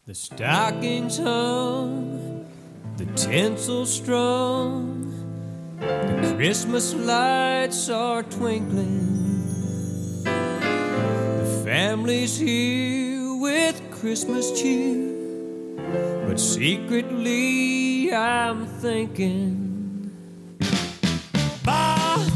The stockings hung, the tinsel strung, the Christmas lights are twinkling. The family's here with Christmas cheer, but secretly I'm thinking, Bah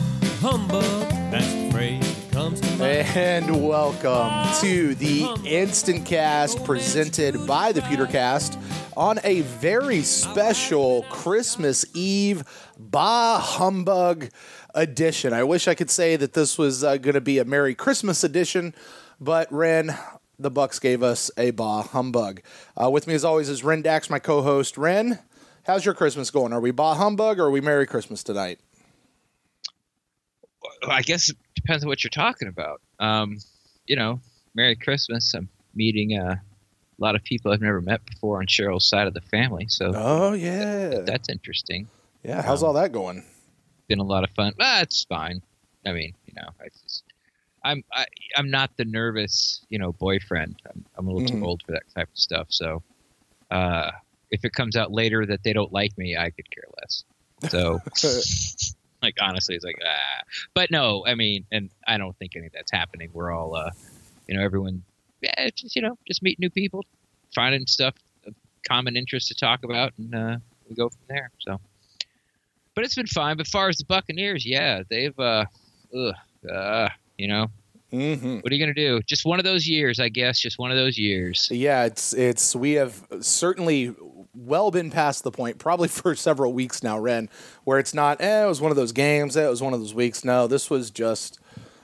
Humbug, that's the phrase that comes to mind. And welcome to the InstantCast presented by the PewterCast on a very special Christmas Eve Bah Humbug edition. I wish I could say that this was going to be a Merry Christmas edition, but Ren, the Bucs gave us a Bah Humbug. With me as always is Ren Dax, my co-host. Ren, how's your Christmas going? Are we Bah Humbug or are we Merry Christmas tonight? I guess it depends on what you're talking about. Merry Christmas. I'm meeting a lot of people I've never met before on Cheryl's side of the family. So, oh yeah, that's interesting. Yeah, how's all that going? Been a lot of fun. It's fine. I mean, I'm not the nervous, boyfriend. I'm a little too old for that type of stuff. So, if it comes out later that they don't like me, I could care less. So. Like, honestly, it's like, But no, I mean, and I don't think any of that's happening. We're all, everyone, just meet new people, finding stuff of common interest to talk about, and we go from there. So, but it's been fine. But as far as the Buccaneers, yeah, they've, What are you going to do? Just one of those years, I guess. Just one of those years. Yeah, we have certainly well been past the point, probably for several weeks now, Ren, where it's not, it was one of those games, it was one of those weeks. No, this was just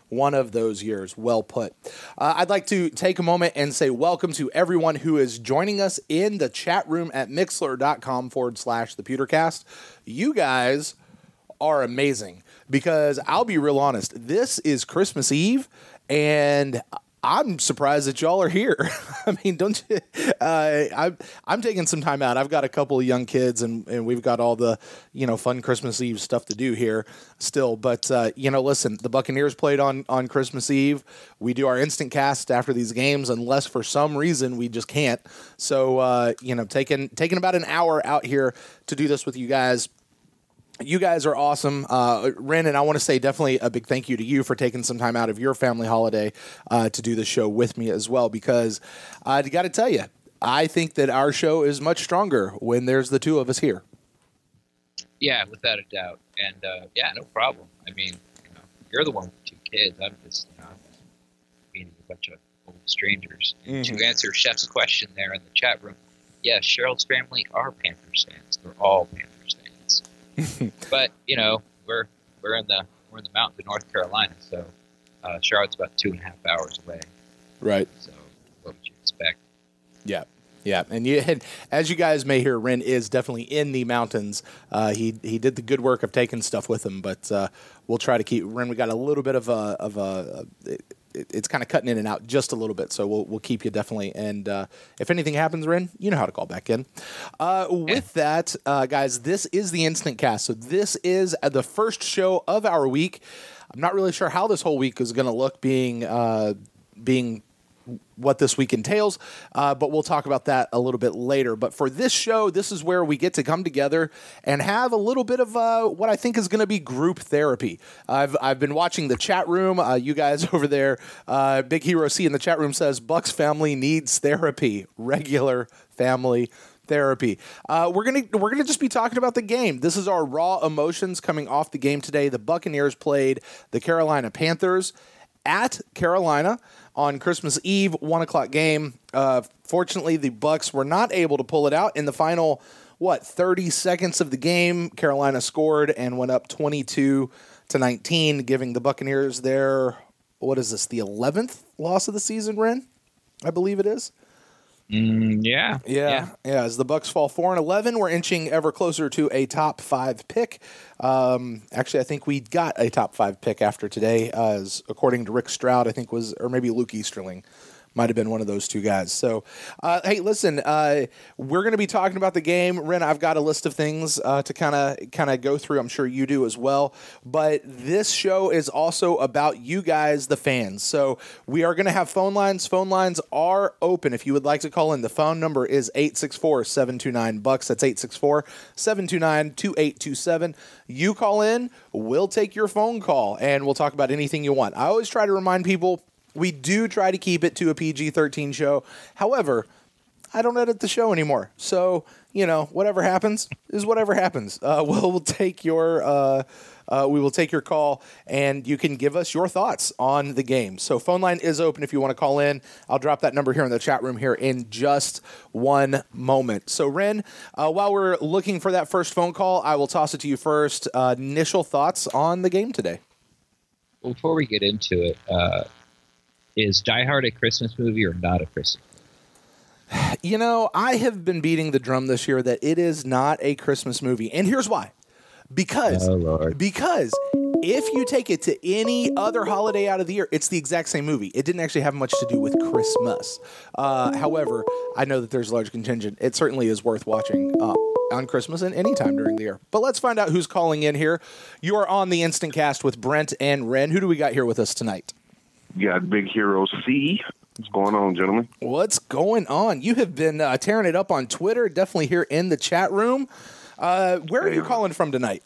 one of those years. Well put. I'd like to take a moment and say welcome to everyone who is joining us in the chat room at mixler.com/thepewtercast. You guys are amazing because I'll be real honest, this is Christmas Eve and I'm surprised that y'all are here. I mean, don't you? I'm taking some time out. I've got a couple of young kids, and we've got all the fun Christmas Eve stuff to do here still. But listen, the Buccaneers played on Christmas Eve. We do our instant cast after these games, unless for some reason we just can't. So taking about an hour out here to do this with you guys. You guys are awesome. Ren, and I want to say definitely a big thank you to you for taking some time out of your family holiday to do the show with me as well, because I got to tell you, I think that our show is much stronger when there's the two of us here. Yeah, without a doubt. And, no problem. I mean, you're the one with two kids. I'm just meeting a bunch of old strangers. And to answer Chef's question there in the chat room, yes, Cheryl's family are Panthers fans. They're all Panthers fans. But we're in the mountains of North Carolina, so Charlotte's about 2.5 hours away. Right. So what would you expect? Yeah. And as you guys may hear, Ren is definitely in the mountains. He did the good work of taking stuff with him, but we'll try to keep Ren. We got a little bit of a it's kind of cutting in and out just a little bit, so we'll keep you definitely. And if anything happens, Ren, you know how to call back in. With that, guys, this is the Instant Cast. So this is the first show of our week. I'm not really sure how this whole week is going to look, being what this week entails, but we'll talk about that a little bit later. But for this show, this is where we get to come together and have a little bit of what I think is going to be group therapy. I've been watching the chat room. You guys over there, Big Hero C in the chat room says, Bucs family needs therapy, regular family therapy. We're gonna just be talking about the game. This is our raw emotions coming off the game today. The Buccaneers played the Carolina Panthers at Carolina on Christmas Eve, 1:00 game. Fortunately, the Bucs were not able to pull it out in the final 30 seconds of the game. Carolina scored and went up 22-19, giving the Buccaneers their the 11th loss of the season, Ren? I believe it is. Yeah. As the Bucs fall 4-11, we're inching ever closer to a top 5 pick. Actually, I think we got a top 5 pick after today, as according to Rick Stroud, I think or maybe Luke Easterling might have been one of those two guys. So, hey, listen, we're going to be talking about the game. Ren, I've got a list of things to kind of go through. I'm sure you do as well. But this show is also about you guys, the fans. So we are going to have phone lines. Phone lines are open. If you would like to call in, the phone number is 864-729-BUCKS. That's 864-729-2827. You call in, we'll take your phone call, and we'll talk about anything you want. I always try to remind people, we do try to keep it to a PG-13 show. However, I don't edit the show anymore. So, whatever happens is whatever happens. We'll take your we will take your call, and you can give us your thoughts on the game. So phone line is open if you want to call in. I'll drop that number here in the chat room here in just one moment. So, Ren, while we're looking for that first phone call, I will toss it to you first. Initial thoughts on the game today. Well, before we get into it, is Die Hard a Christmas movie or not a Christmas movie? I have been beating the drum this year that it is not a Christmas movie. And here's why. Because if you take it to any other holiday out of the year, it's the exact same movie. It didn't actually have much to do with Christmas. However, I know that there's a large contingent. It certainly is worth watching on Christmas and any time during the year. But let's find out who's calling in here. You are on the InstantCast with Brent and Ren. Who do we got here with us tonight? You got Big Hero C. What's going on, gentlemen? What's going on? You have been tearing it up on Twitter, definitely here in the chat room. Where are you calling from tonight?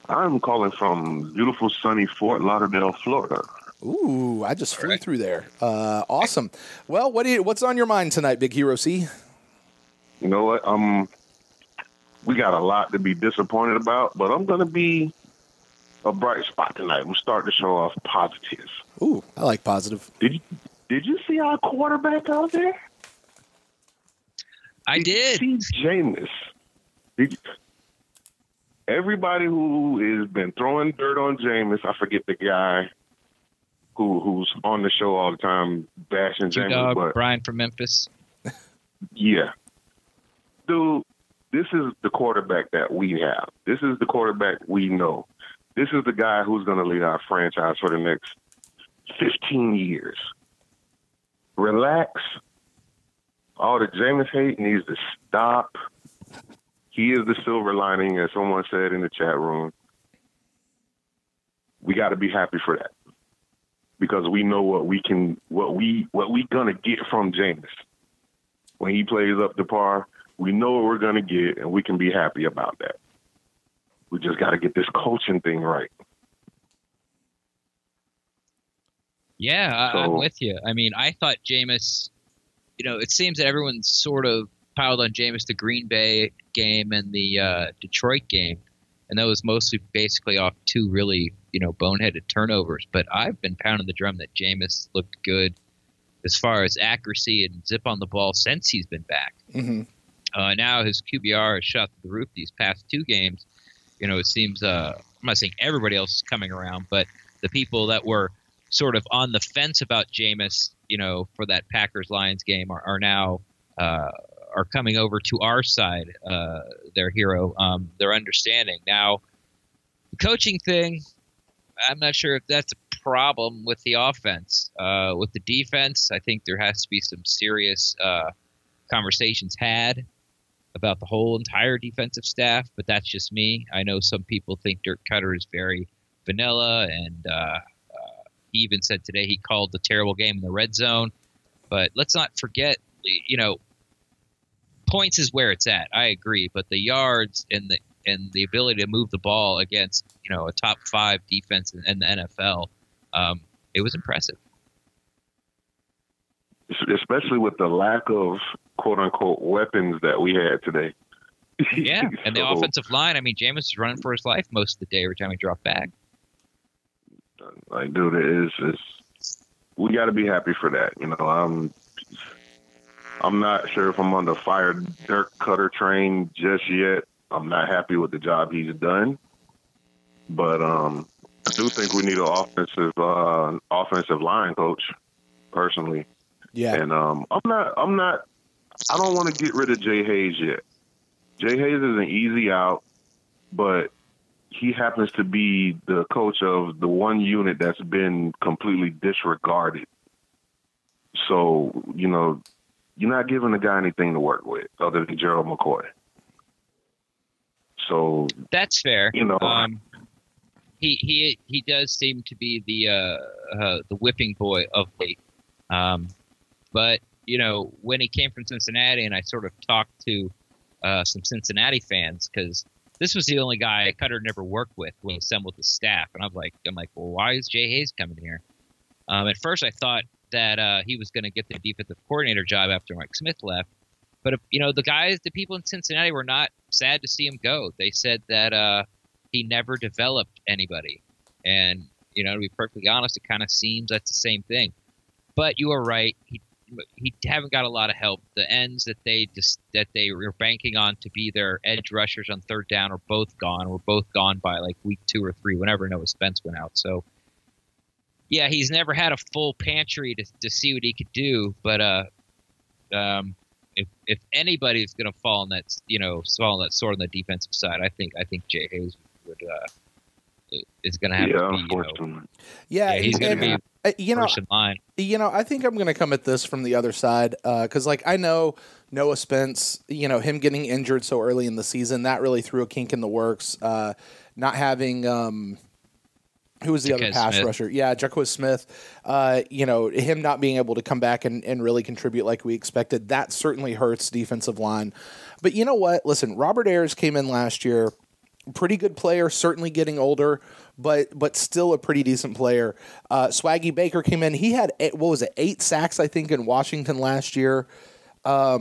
I'm calling from beautiful, sunny Fort Lauderdale, Florida. Ooh, I just flew through there. Awesome. Well, what's on your mind tonight, Big Hero C? You know what? We got a lot to be disappointed about, but I'm going to be a bright spot tonight. We'll start the show off positive. Ooh, I like positive. Did you see our quarterback out there? I did. See Jameis. Everybody who has been throwing dirt on Jameis, I forget the guy who's on the show all the time bashing Jameis. But Brian from Memphis. Yeah. Dude, this is the quarterback that we have. This is the quarterback we know. This is the guy who's going to lead our franchise for the next 15 years. Relax. All the Jameis hate needs to stop. He is the silver lining, as someone said in the chat room. We got to be happy for that because we know what we gonna get from Jameis when he plays up to par. We know what we're gonna get, and we can be happy about that. We just got to get this coaching thing right. Yeah, I'm with you. I mean, I thought Jameis, it seems that everyone's sort of piled on Jameis the Green Bay game and the Detroit game, and that was mostly basically off two really, boneheaded turnovers. But I've been pounding the drum that Jameis looked good as far as accuracy and zip on the ball since he's been back. Mm-hmm. Now his QBR has shot through the roof these past two games. It seems I'm not saying everybody else is coming around, but the people that were sort of on the fence about Jameis, for that Packers-Lions game are now are coming over to our side, their hero, their understanding. Now, the coaching thing, I'm not sure if that's a problem with the offense. With the defense, I think there has to be some serious conversations had about the whole entire defensive staff, but that's just me. I know some people think Dirk Cutter is very vanilla, and he even said today he called the terrible game in the red zone. But let's not forget, points is where it's at. I agree, but the yards and the ability to move the ball against a top 5 defense in the NFL, it was impressive. Especially with the lack of quote-unquote weapons that we had today. Yeah, and the offensive line, I mean, Jameis is running for his life most of the day every time he dropped back. Like, dude, we got to be happy for that. I'm not sure if I'm on the fire Dirk Cutter train just yet. I'm not happy with the job he's done. But I do think we need an offensive line coach, personally. Yeah. And I don't want to get rid of Jay Hayes yet. Jay Hayes is an easy out, but he happens to be the coach of the one unit that's been completely disregarded. So, you're not giving the guy anything to work with other than Gerald McCoy. So that's fair. He does seem to be the whipping boy of late. But when he came from Cincinnati, and I sort of talked to some Cincinnati fans, because this was the only guy Cutter never worked with when he assembled the staff, and I'm like, well, why is Jay Hayes coming here? At first, I thought that he was going to get the defensive coordinator job after Mike Smith left. But, the people in Cincinnati were not sad to see him go. They said that he never developed anybody. And, to be perfectly honest, it kind of seems that's the same thing. But you are right. He haven't got a lot of help. The ends that they were banking on to be their edge rushers on third down are both gone. Were both gone by like week 2 or 3, whenever Noah Spence went out. So, yeah, he's never had a full pantry to see what he could do. But if anybody's going to fall in that sword on the defensive side, I think Jay Hayes is going to have to be. He's going to be first in line. I think I'm going to come at this from the other side because, I know Noah Spence, him getting injured so early in the season, that really threw a kink in the works. Not having who was the other pass rusher? Yeah, Jaquez Smith. Him not being able to come back and really contribute like we expected, that certainly hurts defensive line. But you know what? Listen, Robert Ayers came in last year. Pretty good player, certainly getting older, but still a pretty decent player. Swaggy Baker came in. He had 8 sacks, I think, in Washington last year. Will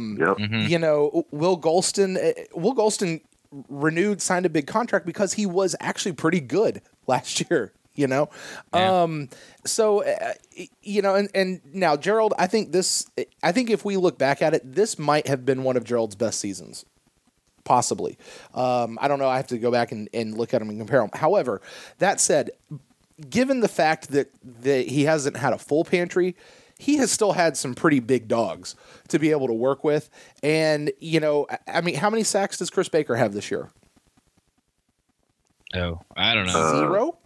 Golston signed a big contract because he was actually pretty good last year. And now Gerald, I think if we look back at it, this might have been one of Gerald's best seasons. Possibly. I don't know. I have to go back and look at them and compare them. However, that said, given the fact that he hasn't had a full pantry, he has still had some pretty big dogs to be able to work with. And, how many sacks does Chris Baker have this year? Oh, I don't know. 0?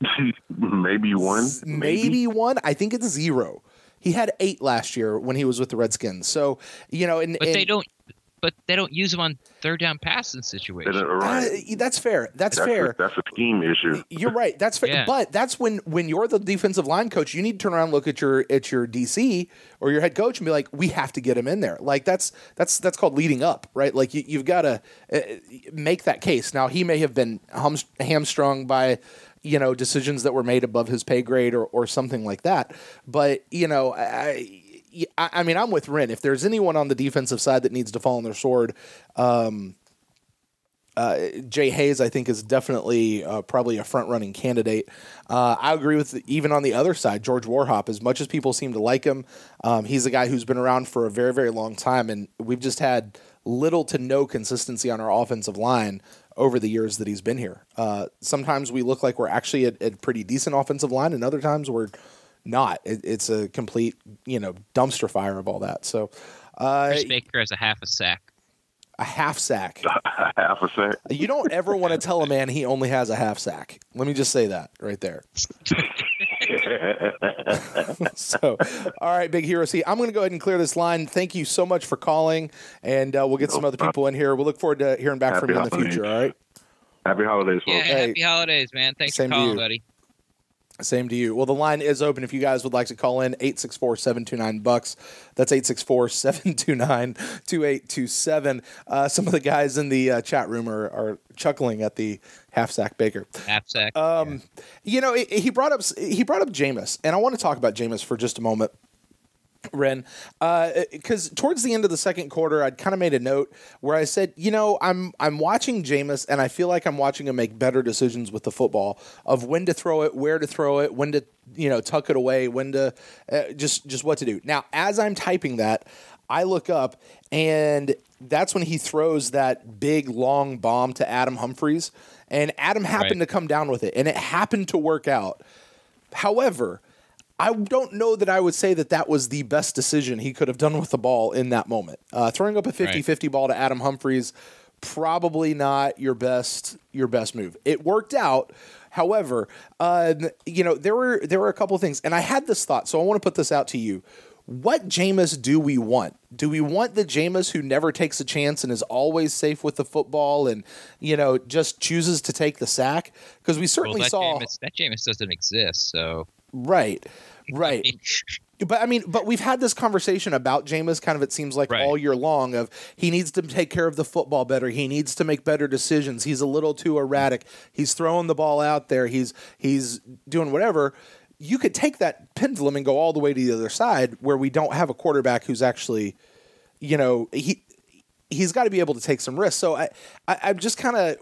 Maybe 1. Maybe 1. I think it's 0. He had 8 last year when he was with the Redskins. So, But they don't use him on third down passing situations. Right. That's fair. That's fair. That's a scheme issue. You're right. That's fair. Yeah. But that's when you're the defensive line coach, you need to turn around and look at your DC or your head coach and be like, we have to get him in there. Like that's called leading up, right? Like you've got to make that case. Now he may have been hamstrung by decisions that were made above his pay grade or something like that. But I mean, I'm with Ren. If there's anyone on the defensive side that needs to fall on their sword, Jay Hayes, I think, is definitely probably a front-running candidate. I agree with even on the other side, George Warhop. As much as people seem to like him, he's a guy who's been around for a very, very long time, and we've just had little to no consistency on our offensive line over the years that he's been here. Sometimes we look like we're actually a pretty decent offensive line, and other times we're not. It's a complete, dumpster fire of all that. So, Chris Baker has a half a sack. A half sack. A half a sack. You don't ever want to tell a man he only has a half sack. Let me just say that right there. So, all right, Big Hero C, I'm going to go ahead and clear this line. Thank you so much for calling, and we'll get some other people in here. We'll look forward to hearing back from you in the future, all right? Happy holidays, folks. Yeah, happy holidays, man. Thanks for calling, buddy. Same to you. Well, the line is open if you guys would like to call in, 864-729-BUCKS. That's 864-729-2827. Some of the guys in the chat room are chuckling at the half-sack Baker. Half-sack. He brought up Jameis, and I want to talk about Jameis for just a moment. Ren, because towards the end of the second quarter, I'd kind of made a note where I said, I'm watching Jameis, and I feel like I'm watching him make better decisions with the football of when to throw it, where to throw it, when to tuck it away, when to just what to do. Now, as I'm typing that, I look up, and that's when he throws that big long bomb to Adam Humphries, and Adam happened to come down with it, and it happened to work out. However, I don't know that I would say that was the best decision he could have done with the ball in that moment. Throwing up a 50-50 ball to Adam Humphries, probably not your best move. It worked out. However, there were a couple of things, and I had this thought, so I want to put this out to you. what Jameis do we want? Do we want the Jameis who never takes a chance and is always safe with the football and, just chooses to take the sack? Because we certainly saw that Jameis doesn't exist. So right. But we've had this conversation about Jameis kind of, it seems like all year long, of he needs to take care of the football better. He needs to make better decisions. He's a little too erratic. He's throwing the ball out there. He's doing whatever. You could take that pendulum and go all the way to the other side where we don't have a quarterback who's actually, he's got to be able to take some risks. So I'm just kind of,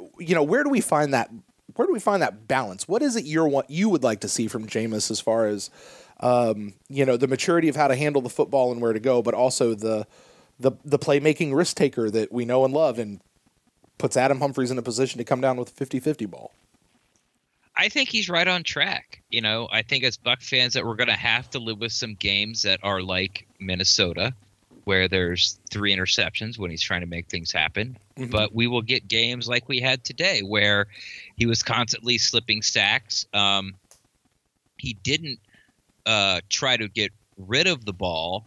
where do we find that? Where do we find that balance? What is it you would like to see from Jameis as far as, the maturity of how to handle the football and where to go, but also the playmaking risk taker that we know and love and puts Adam Humphries in a position to come down with a 50-50 ball? I think he's right on track. I think as Buck fans that we're going to have to live with some games that are like Minnesota, where there's 3 interceptions when he's trying to make things happen. Mm-hmm. But we will get games like we had today where he was constantly slipping sacks. He didn't try to get rid of the ball.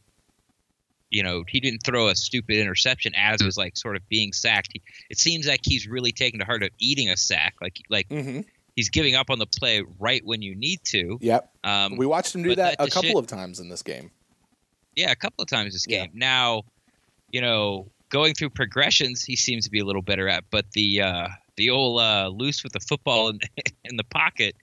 He didn't throw a stupid interception as it was like sort of being sacked. It seems like he's really taking to heart of eating a sack. Mm-hmm. He's giving up on the play right when you need to. Yep. We watched him do that a couple of times in this game. Yeah, a couple of times this game. Now, going through progressions, he seems to be a little better at. But the old loose with the football in the pocket,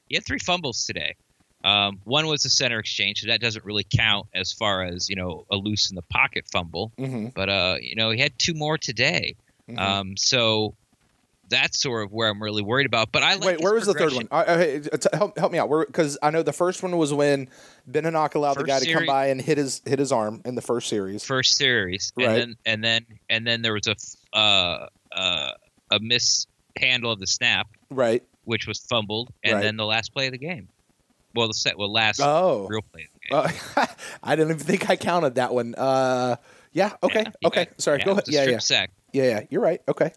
he had 3 fumbles today. One was a center exchange, so that doesn't really count as far as, a loose in the pocket fumble. Mm-hmm. But, he had 2 more today. Mm-hmm. So that's sort of where I'm really worried about. But I like. Wait, where was the third one? Help me out. Because I know the first one was when Beninock allowed the guy to come by and hit his arm in the first series. Right. And then there was a mishandle of the snap. Right. Which was fumbled, and then the last play of the game. Well, last real play of the game. I didn't even think I counted that one. Yeah. Okay. Yeah, okay. Sorry. Go ahead. Yeah. Sack. Yeah. You're right. Okay.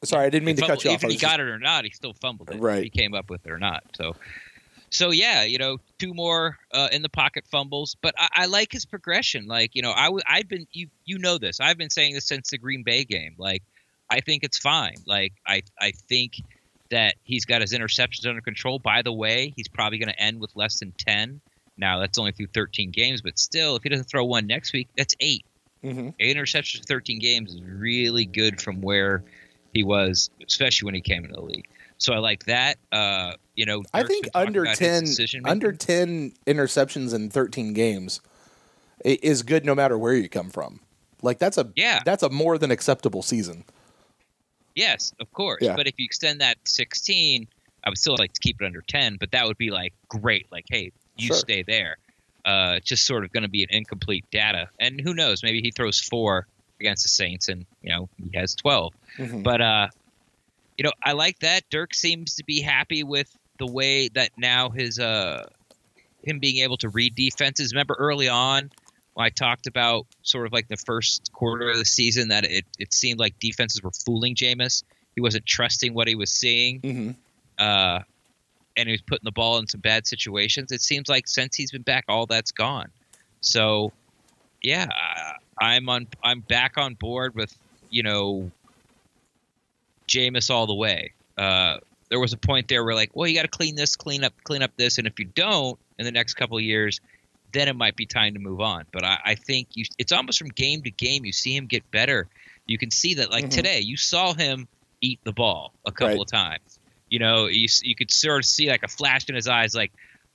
Sorry, I didn't mean to cut you off. Even he got it or not, he still fumbled it. Right. He came up with it or not. So yeah, 2 more in the pocket fumbles, but I like his progression. I've been you know this. I've been saying this since the Green Bay game. I think it's fine. I think that he's got his interceptions under control. By the way, he's probably going to end with less than 10. Now that's only through 13 games, but still, if he doesn't throw one next week, that's 8. Mm-hmm. 8 interceptions in 13 games is really good from where he was, especially when he came into the league. So I like that. I think under 10 interceptions in 13 games is good no matter where you come from. That's a more than acceptable season. Yes, of course. Yeah. But if you extend that to 16, I would still like to keep it under 10, but that would be great. Hey, you stay there. It's just sort of going to be an incomplete data. And who knows, maybe he throws 4 against the Saints and, he has 12. Mm-hmm. But, I like that. Dirk seems to be happy with the way that now him being able to read defenses. Remember early on when I talked about sort of the first quarter of the season that it seemed like defenses were fooling Jameis. He wasn't trusting what he was seeing. Mm-hmm. And he was putting the ball in some bad situations. It seems like since he's been back, all that's gone. So, yeah, I'm back on board with, Jameis all the way. There was a point there where you got to clean up this. And if you don't in the next couple of years, then it might be time to move on. But I think it's almost from game to game. You see him get better. You can see that mm-hmm. Today, you saw him eat the ball a couple of times. You could sort of see a flash in his eyes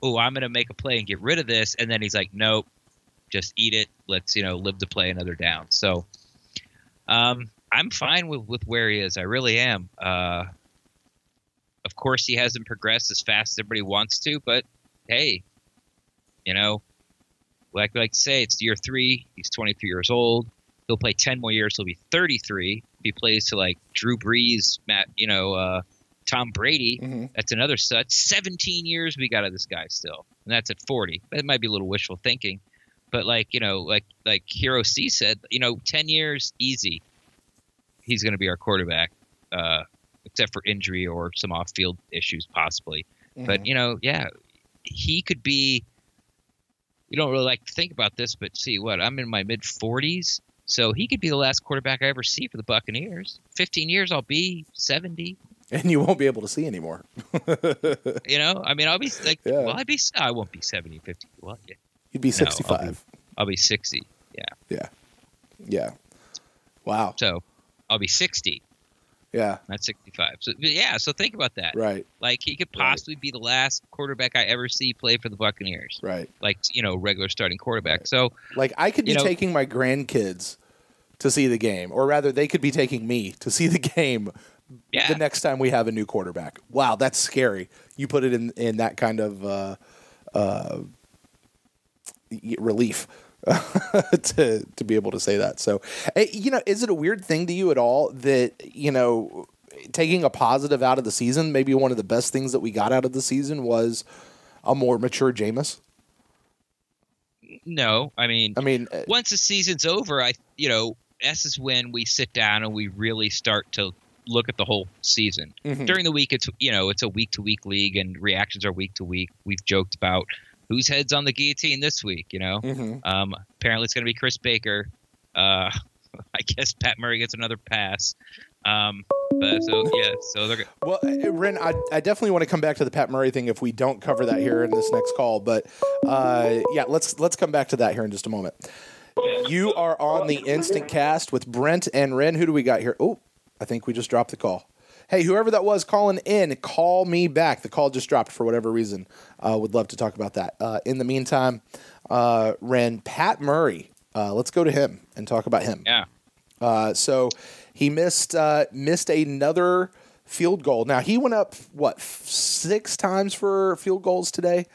oh, I'm going to make a play and get rid of this. And then he's like, nope, just eat it. Let's, live to play another down. So I'm fine with where he is. I really am. Of course, he hasn't progressed as fast as everybody wants to, but hey, like we like to say, it's year 3. He's 23 years old. He'll play 10 more years. He'll be 33. If he plays to Drew Brees, Tom Brady, mm-hmm. That's another such 17 years we got of this guy still, and that's at 40. That might be a little wishful thinking, but like Hero C said, 10 years easy. He's going to be our quarterback, except for injury or some off-field issues possibly. Mm-hmm. But yeah, he could be you don't really like to think about this, but see what? I'm in my mid-40s, so he could be the last quarterback I ever see for the Buccaneers. 15 years, I'll be 70. And you won't be able to see anymore. I mean, I'll be like, Yeah. well, I won't be 70, 50. Well, yeah. You'd be 65. I'll be 60. Yeah. Wow. So I'll be 60. Yeah. Not 65. So yeah. So think about that. Right. Like he could possibly be the last quarterback I ever see play for the Buccaneers. Right. Like regular starting quarterback. So like I could be taking my grandkids to see the game, or rather, they could be taking me to see the game. Yeah. The next time we have a new quarterback. Wow, that's scary. You put it in that kind of relief to be able to say that. So, is it a weird thing to you at all that, taking a positive out of the season, maybe one of the best things that we got out of the season was a more mature Jameis? No, I mean, once the season's over, this is when we sit down and we really start to look at the whole season. Mm-hmm. During the week, it's a week-to-week league, and reactions are week-to-week. We've joked about whose head's on the guillotine this week. Mm-hmm. Apparently it's going to be Chris Baker. I guess Pat Murray gets another pass. So they're well, Ren, I definitely want to come back to the Pat Murray thing if we don't cover that here in this next call. But let's come back to that here in just a moment. You are on the InstantCast with Brent and Ren. Who do we got here? Oh, I think we just dropped the call. Hey, whoever that was calling in, call me back. The call just dropped for whatever reason. Would love to talk about that. In the meantime, Ren, Pat Murray, let's go to him and talk about him. Yeah. So he missed another field goal. Now, he went up, 6 times for field goals today?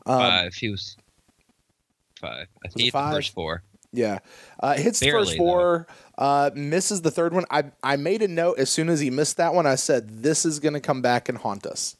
5. He was 5. I think he hit the first 4. Yeah. Hits the Barely, first 4, misses the third one. I made a note as soon as he missed that one. I said, this is going to come back and haunt us.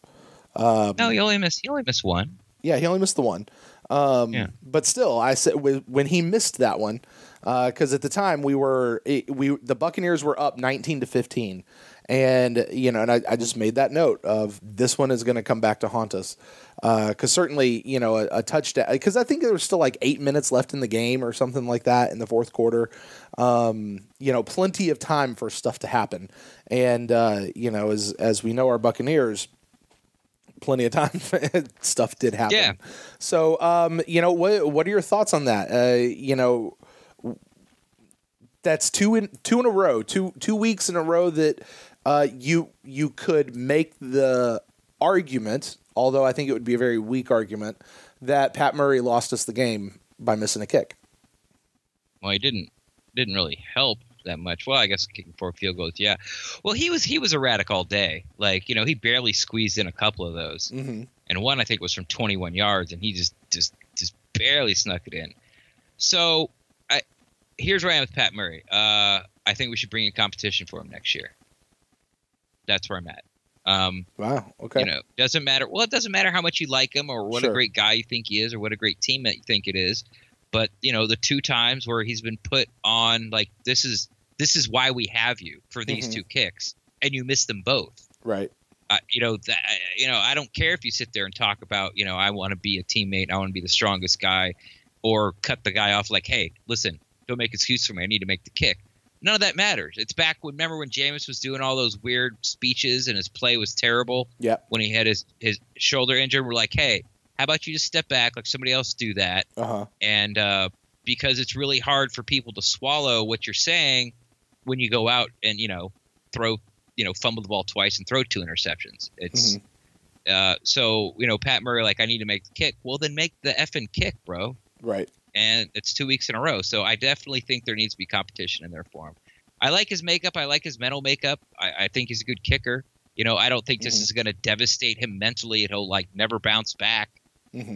No, he only missed one. Yeah, he only missed the one. But still, I said when he missed that one, because at the time the Buccaneers were up 19-15, and and I just made that note of this one is going to come back to haunt us, because certainly a touchdown, because I think there was still like 8 minutes left in the game or something like that in the fourth quarter, plenty of time for stuff to happen, and as we know our Buccaneers. Plenty of time, stuff did happen. Yeah. So, what are your thoughts on that? That's two in a row, 2 weeks in a row that you could make the argument, although I think it would be a very weak argument, that Pat Murray lost us the game by missing a kick. Well, he didn't really help that much. Well, I guess kicking 4 field goals, yeah. Well, he was erratic all day. Like, he barely squeezed in a couple of those. Mm-hmm. And one I think was from 21 yards, and he just barely snuck it in. So, here's where I am with Pat Murray. I think we should bring in competition for him next year. That's where I'm at. Wow. Okay. Doesn't matter. Well, it doesn't matter how much you like him or what a great guy you think he is or what a great teammate you think it is. But, the 2 times where he's been put on, like, this is why we have you for these 2 kicks, and you miss them both. Right. I don't care if you sit there and talk about, I want to be a teammate, I want to be the strongest guy, or cut the guy off like, hey, listen, don't make excuses for me, I need to make the kick. None of that matters. It's back remember when Jameis was doing all those weird speeches and his play was terrible? Yeah. When he had his shoulder injured, we're like, hey, how about you just step back, let somebody else do that? Uh-huh. And because it's really hard for people to swallow what you're saying when you go out and, throw, fumble the ball twice and throw 2 interceptions. It's so, Pat Murray, like, I need to make the kick. Well, then make the effing kick, bro. Right. And it's 2 weeks in a row. So I definitely think there needs to be competition in there for him. I like his makeup. I like his mental makeup. I think he's a good kicker. I don't think this is going to devastate him mentally and he'll, like, never bounce back.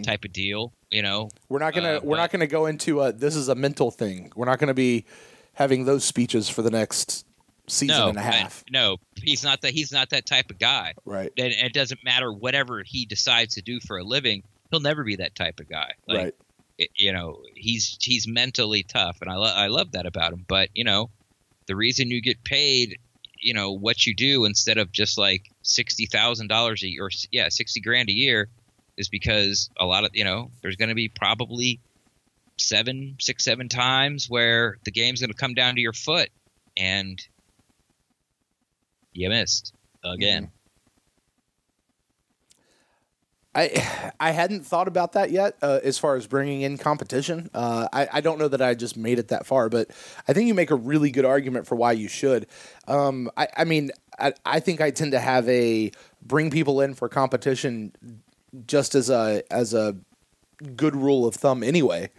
Type of deal, We're not gonna go into this is a mental thing. We're not gonna be having those speeches for the next season and a half. No, he's not that type of guy. Right. And it doesn't matter whatever he decides to do for a living. He'll never be that type of guy. Like, right. He's mentally tough, and I love that about him. But the reason you get paid, what you do instead of just like $60,000 a year, or $60,000 a year. Is because a lot of there's going to be probably six, 7 times where the game's going to come down to your foot, and you missed again. I hadn't thought about that yet as far as bringing in competition. I don't know that I just made it that far, but I think you make a really good argument for why you should. I mean, I think I tend to have a bring people in for competition just as a good rule of thumb anyway,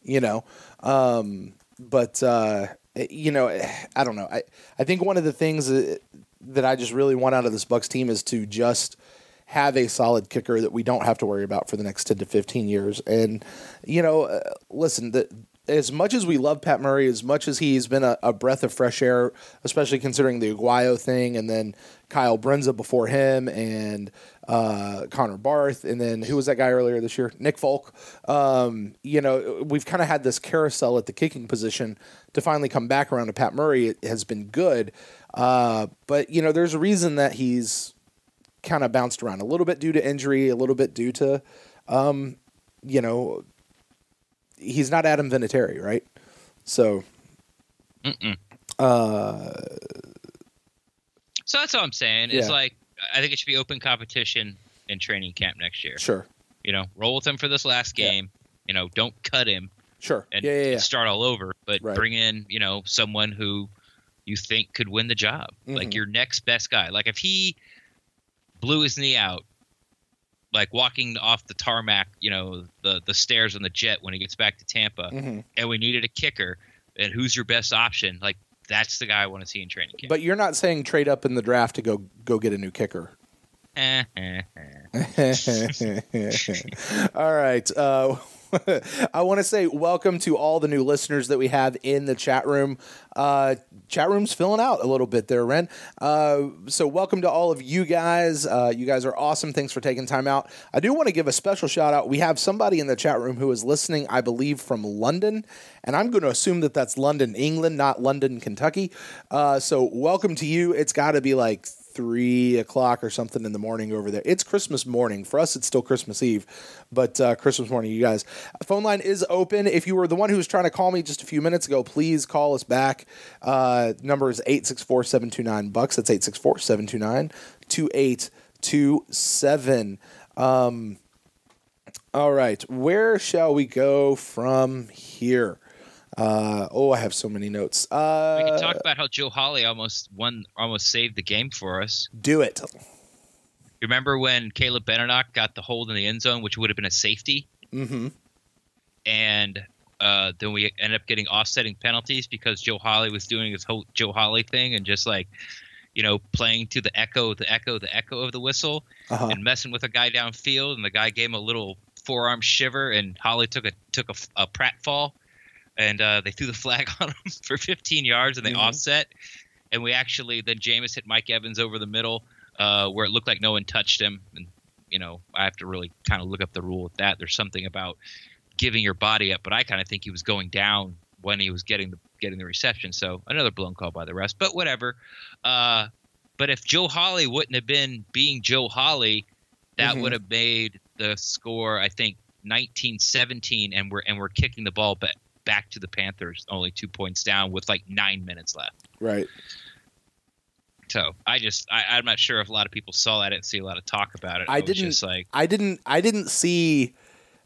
you know. But you know, I don't know. I think one of the things that I just really want out of this Bucs team is to just have a solid kicker that we don't have to worry about for the next 10 to 15 years. And, you know, listen, as much as we love Pat Murray, as much as he's been a breath of fresh air, especially considering the Aguayo thing, and then Kyle Brenza before him, and Connor Barth, and then who was that guy earlier this year? Nick Folk. You know, we've kind of had this carousel at the kicking position to finally come back around to Pat Murray. It has been good. But, you know, there's a reason that he's kind of bounced around a little bit due to injury, a little bit due to, you know, he's not Adam Vinatieri, right? So, So that's all I'm saying. Is like, I think it should be open competition in training camp next year. Sure. You know, roll with him for this last game. You know, don't cut him. Sure. And start all over, but Right. bring in, you know, someone who you think could win the job. Like your next best guy. Like if he blew his knee out, like walking off the tarmac, you know, the stairs on the jet when he gets back to Tampa, and we needed a kicker, and who's your best option? Like, that's the guy I want to see in training camp. But you're not saying trade up in the draft to go get a new kicker. All right. I want to say welcome to all the new listeners that we have in the chat room. Chat room's filling out a little bit there, Ren. So welcome to all of you guys. You guys are awesome. Thanks for taking time out. I do want to give a special shout out. We have somebody in the chat room who is listening, I believe, from London, and I'm going to assume that that's London, England, not London, Kentucky. So welcome to you. It's got to be like 3 o'clock or something in the morning over there. It's Christmas morning. For us, it's still Christmas Eve, but Christmas morning, you guys. Phone line is open. If you were the one who was trying to call me just a few minutes ago, please call us back. Number is 864-729-BUCKS. That's 864-729-2827. All right. Where shall we go from here? I have so many notes. We can talk about how Joe Hawley almost saved the game for us. Do it. Remember when Caleb Benenoch got the hold in the end zone, which would have been a safety? Mm-hmm. And then we ended up getting offsetting penalties because Joe Hawley was doing his whole Joe Hawley thing and just like, you know, playing to the echo of the whistle and messing with a guy downfield, and the guy gave him a little forearm shiver, and Hawley took a pratfall. And they threw the flag on him for 15 yards, and they offset. And we actually – then Jameis hit Mike Evans over the middle where it looked like no one touched him. And, you know, I have to really kind of look up the rule with that. There's something about giving your body up. But I kind of think he was going down when he was getting the reception. So another blown call by the refs. But whatever. But if Joe Hawley wouldn't have been being Joe Hawley, that would have made the score, I think, 19-17, and we're kicking the ball back to the Panthers, only 2 points down with like 9 minutes left. Right. So I'm not sure if a lot of people saw that. I didn't see a lot of talk about it. I didn't see.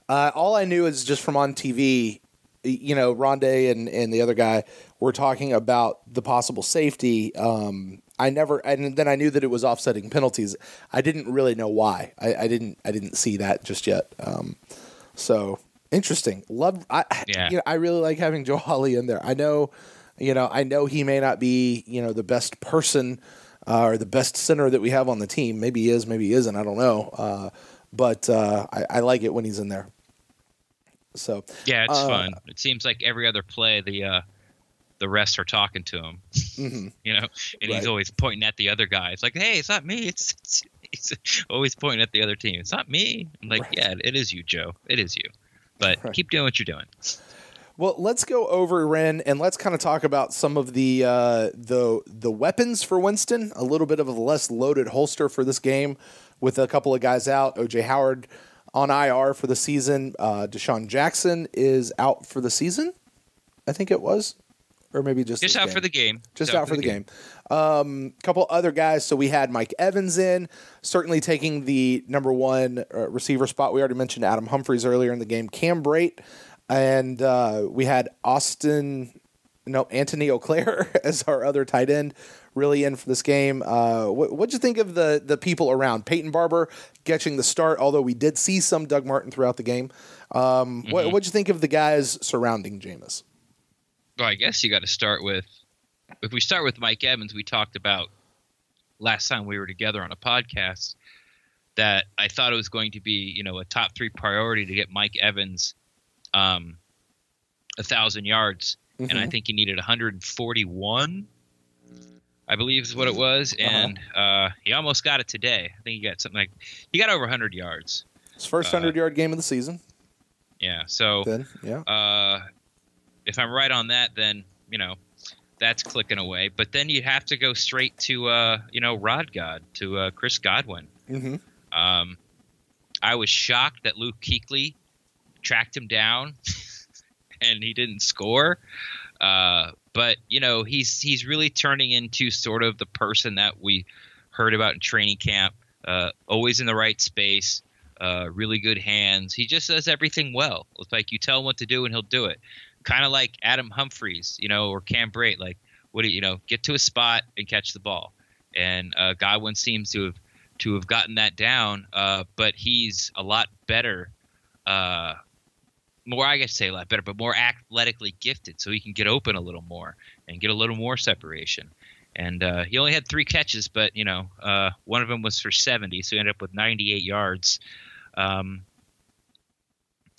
All I knew is just from on TV. You know, Rondé and the other guy were talking about the possible safety. And then I knew that it was offsetting penalties. I didn't really know why. I didn't see that just yet. So. Interesting. I really like having Joe Hawley in there. I know he may not be, you know, the best person or the best center that we have on the team. Maybe he is, maybe he isn't. I don't know. But I like it when he's in there. So yeah, it's fun. It seems like every other play, the refs are talking to him. You know, and he's always pointing at the other guy. It's like, hey, it's not me. It's always pointing at the other team. It's not me. I'm like, yeah, it is you, Joe. It is you. But keep doing what you're doing. Well, let's go over, Ren, and let's kind of talk about some of the weapons for Winston. A little bit of a less loaded holster for this game with a couple of guys out. O.J. Howard on IR for the season. DeSean Jackson is out for the season, I think it was. Or maybe just out for the game. Just out for the game. Couple other guys. So we had Mike Evans in, certainly taking the number one receiver spot. We already mentioned Adam Humphries earlier in the game. Cam Brate, and we had Anthony Auclair as our other tight end, really in for this game. What'd you think of the people around? Peyton Barber catching the start, although we did see some Doug Martin throughout the game. What'd you think of the guys surrounding Jameis? Well, I guess you got to start with, if we start with Mike Evans, we talked about last time we were together on a podcast that I thought it was going to be, a top 3 priority to get Mike Evans 1,000 yards. Mm-hmm. And I think he needed 141, I believe is what it was. And he almost got it today. I think he got over 100 yards. His first 100-yard game of the season. Yeah. So, good. Yeah. If I'm right on that, then, that's clicking away. But then you have to go straight to, Rod God, to Chris Godwin. Mm-hmm. I was shocked that Luke Kuechly tracked him down and he didn't score. But, he's really turning into sort of the person that we heard about in training camp, always in the right space, really good hands. He just does everything well. It's like you tell him what to do and he'll do it. Kind of like Adam Humphries, or Cam Brate, like get to a spot and catch the ball. And Godwin seems to have gotten that down, but he's a lot better, more athletically gifted, so he can get open a little more and get a little more separation. And he only had 3 catches, but one of them was for 70, so he ended up with 98 yards.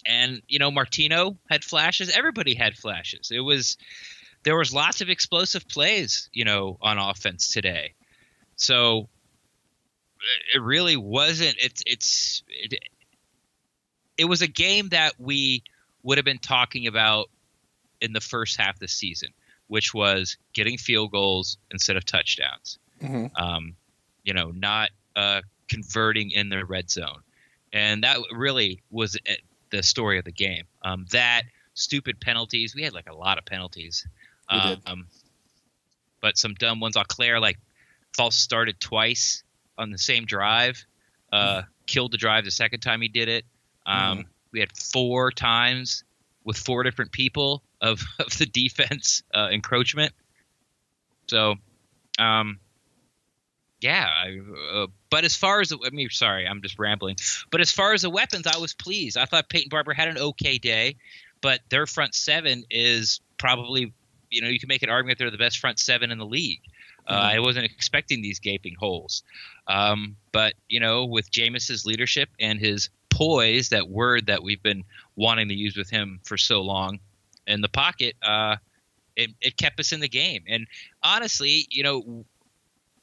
And, Martino had flashes. Everybody had flashes. There was lots of explosive plays, on offense today. So it really wasn't. It was a game that we would have been talking about in the first half of the season, which was getting field goals instead of touchdowns. Mm-hmm. Not converting in the red zone. And that really was the story of the game. That stupid penalties. We had a lot of penalties. We did. But some dumb ones. Auclair false started twice on the same drive. Killed the drive the second time he did it. We had 4 times with 4 different people of the defense encroachment. So, but as far as sorry, I'm just rambling. But as far as the weapons, I was pleased. I thought Peyton Barber had an okay day, but their front 7 is probably, you can make an argument they're the best front 7 in the league. I wasn't expecting these gaping holes. But, with Jameis's leadership and his poise, that word that we've been wanting to use with him for so long, in the pocket, it kept us in the game. And honestly,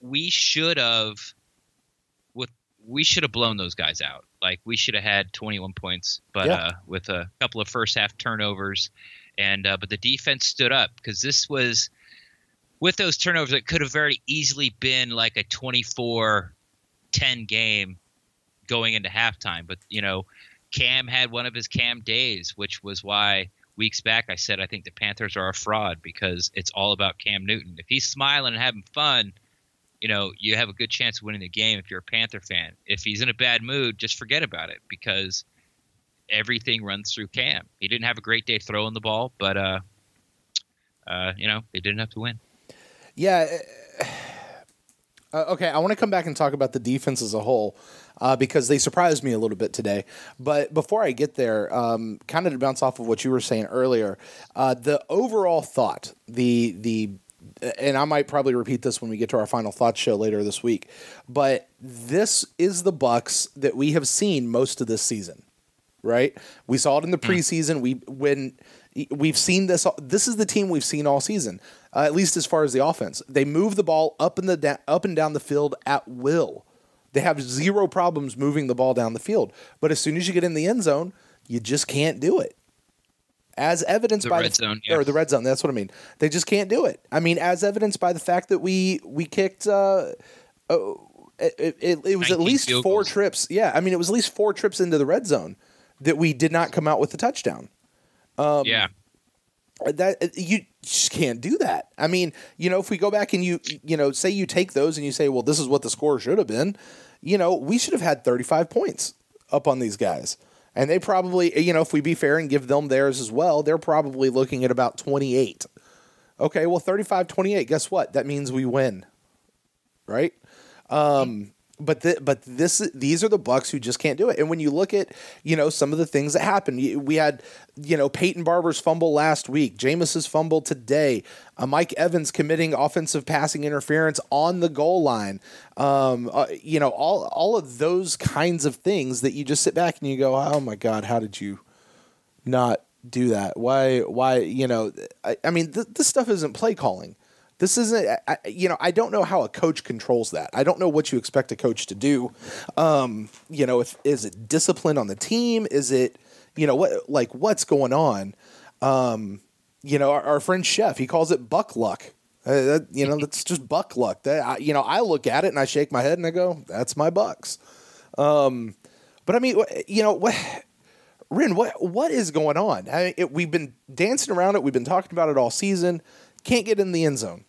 we should have blown those guys out. We should have had 21 points, but with a couple of first half turnovers, and but the defense stood up, because this was, with those turnovers, it could have very easily been a 24-10 game going into halftime. But Cam had one of his Cam days, which was why weeks back I said I think the Panthers are a fraud, because it's all about Cam Newton. If he's smiling and having fun, you have a good chance of winning the game if you're a Panther fan. If he's in a bad mood, just forget about it, because everything runs through Cam. He didn't have a great day throwing the ball, but they didn't have to win. Yeah. Okay, I want to come back and talk about the defense as a whole, because they surprised me a little bit today. But before I get there, kind of to bounce off of what you were saying earlier, the overall thought, and I might probably repeat this when we get to our final thoughts show later this week, but this is the Bucs that we have seen most of this season, right? We saw it in the preseason. We've seen this. This is the team we've seen all season, at least as far as the offense. They move the ball up and down the field at will. They have 0 problems moving the ball down the field. But as soon as you get in the end zone, you just can't do it. As evidenced by the red zone. That's what I mean. They just can't do it. I mean, as evidenced by the fact that we kicked it was at least 4 trips. Yeah, I mean, it was at least 4 trips into the red zone that we did not come out with the touchdown. That you just can't do that. I mean, if we go back and you say you take those and you say, well, this is what the score should have been, we should have had 35 points up on these guys. And they probably, if we be fair and give them theirs as well, they're probably looking at about 28. Okay, well, 35-28, guess what? That means we win, right? But these are the Bucs who just can't do it. And when you look at, some of the things that happened, we had, Peyton Barber's fumble last week, Jameis's fumble today, Mike Evans committing offensive passing interference on the goal line. All of those kinds of things that you just sit back and you go, oh my God, how did you not do that? Why, I mean, this stuff isn't play calling. This isn't, I don't know how a coach controls that. I don't know what you expect a coach to do. Is it discipline on the team? Is it, what's going on? Our friend Chef, he calls it buck luck. That's just buck luck. I look at it and I shake my head and I go, that's my Bucs. But I mean, Rin, what is going on? We've been dancing around it. We've been talking about it all season. Can't get in the end zone.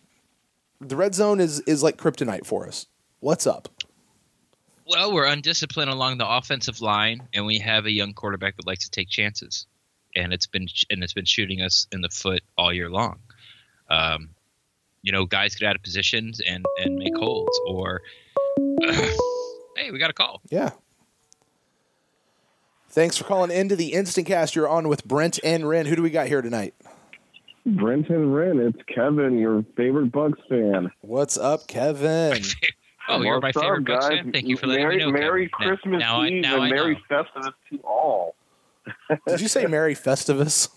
The red zone is like kryptonite for us. What's up? Well, we're undisciplined along the offensive line, and we have a young quarterback that likes to take chances, and it's been shooting us in the foot all year long. Guys get out of positions and make holds, or hey, we got a call. Yeah. Thanks for calling into the InstantCast. You're on with Brent and Ren. Who do we got here tonight? Brent and Ren, it's Kevin, your favorite Bucs fan. What's up, Kevin? You're my favorite Bucs fan? Thank you for letting me know. Merry Christmas Eve and Merry Festivus to all. Did you say Merry Festivus?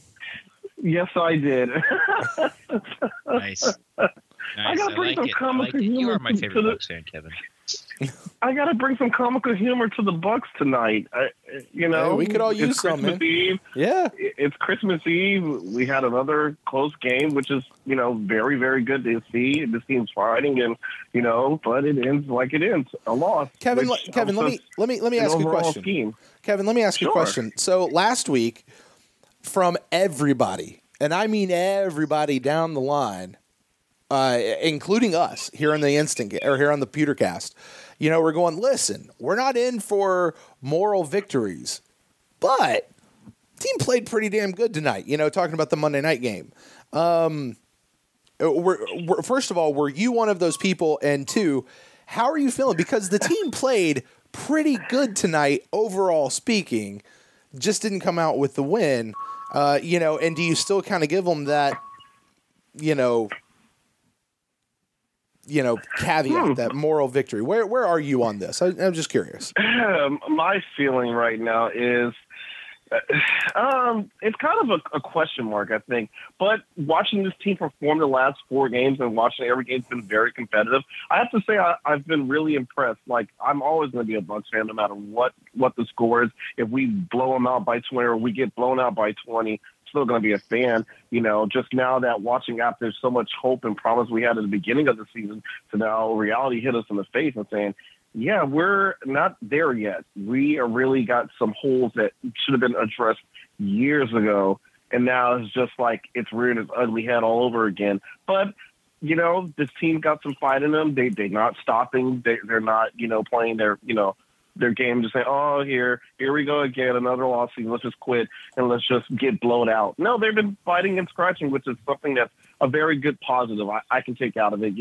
Yes, I did. Nice. I gotta bring some comical humor. You are my favorite Bucs fan, Kevin. I gotta bring some comical humor to the Bucs tonight. Hey, we could all use some, man. Eve. Yeah, it's Christmas Eve. We had another close game, which is very, very good to see. This team's fighting, and but it ends like it ends, a loss. Kevin, let me ask you a question. Scheme. Kevin, let me ask you a question. So last week, from everybody, and I mean everybody down the line, including us here on the here on the PewterCast, we're going, listen, we're not in for moral victories, but team played pretty damn good tonight. Talking about the Monday night game. First of all, were you one of those people? And 2, how are you feeling? Because the team played pretty good tonight, overall speaking, just didn't come out with the win. And do you still kind of give them that, caveat, that moral victory? Where are you on this? I'm just curious. My feeling right now is it's kind of a question mark, I think. But watching this team perform the last 4 games and watching every game's been very competitive. I have to say I've been really impressed. Like, I'm always going to be a Bucs fan no matter what the score is. If we blow them out by 20 or we get blown out by 20, still going to be a fan. Just now that watching after so much hope and promise we had at the beginning of the season, to now reality hit us in the face and saying, yeah, we're not there yet. We really got some holes that should have been addressed years ago, and now it's just like it's rearing its ugly head all over again. But this team got some fight in them. They're not stopping. They're not playing their their game to say, oh, here we go again, another loss. Let's just quit and let's just get blown out. No, they've been fighting and scratching, which is something that's a very good positive I can take out of it.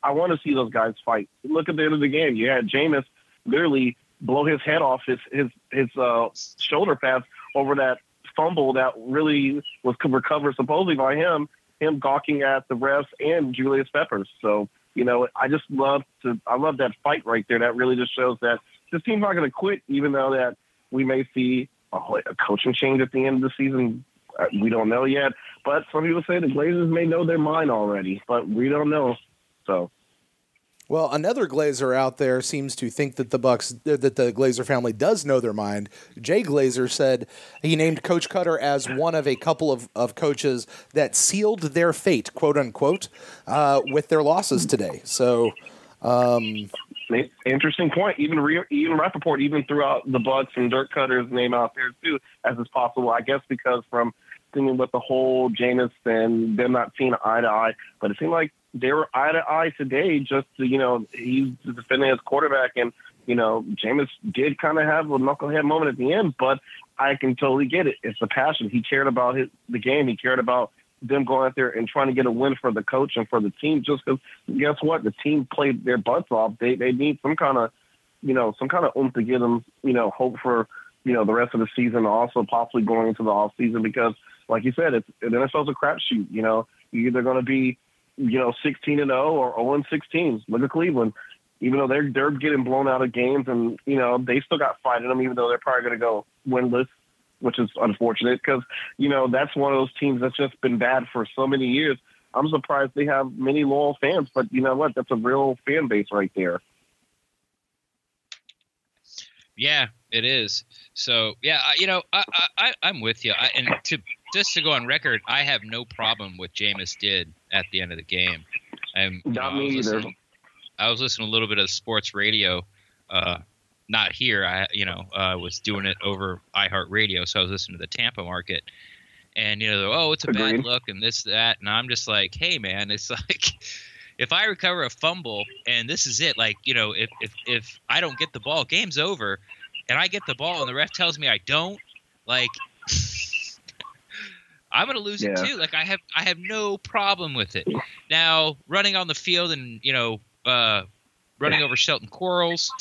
I want to see those guys fight. Look at the end of the game. You had Jameis literally blow his head off his shoulder pads over that fumble that really was recovered supposedly by him gawking at the refs and Julius Peppers. So, I just love that fight right there. That really just shows that this team's not going to quit, even though that we may see a coaching change at the end of the season. We don't know yet, but some people say the Glazers may know their mind already, but we don't know. So, well, another Glazer out there seems to think that the Glazer family does know their mind. Jay Glazer said he named Coach Cutter as one of a couple of coaches that sealed their fate, quote unquote, with their losses today. So, Interesting point. Even Rappaport even threw out the Bucs and Dirk Cutter's name out there too, as is possible. I guess because from thinking with the whole Jameis and them not seeing eye to eye, but it seemed like they were eye to eye today. Just to, he's defending his quarterback, and Jameis did kind of have a knucklehead moment at the end, but I can totally get it. It's the passion. He cared about the game. He cared about them going out there and trying to get a win for the coach and for the team. Just because, guess what, the team played their butts off. They need some kind of oomph to give them, hope for the rest of the season, also possibly going into the off season. Because, like you said, the NFL's a crapshoot. You're either going to be 16-0 or 0-16. Look at Cleveland. Even though they're getting blown out of games, and they still got fight in them, even though they're probably going to go winless, which is unfortunate because that's one of those teams that's just been bad for so many years. I'm surprised they have many loyal fans, but you know what? That's a real fan base right there. Yeah, it is. So yeah, I'm with you. And just to go on record, I have no problem with Jameis did at the end of the game. Not me either. I was listening to a little bit of sports radio, not here. I was doing it over iHeartRadio, so I was listening to the Tampa market. And, it's a Agreed. bad look and this, that. And I'm just like, hey, man, it's like if I recover a fumble and this is it, like, if I don't get the ball, game's over, and I get the ball and the ref tells me I don't, like, I'm going to lose it too. Like, I have no problem with it. Now, running on the field and, running over Shelton Quarles.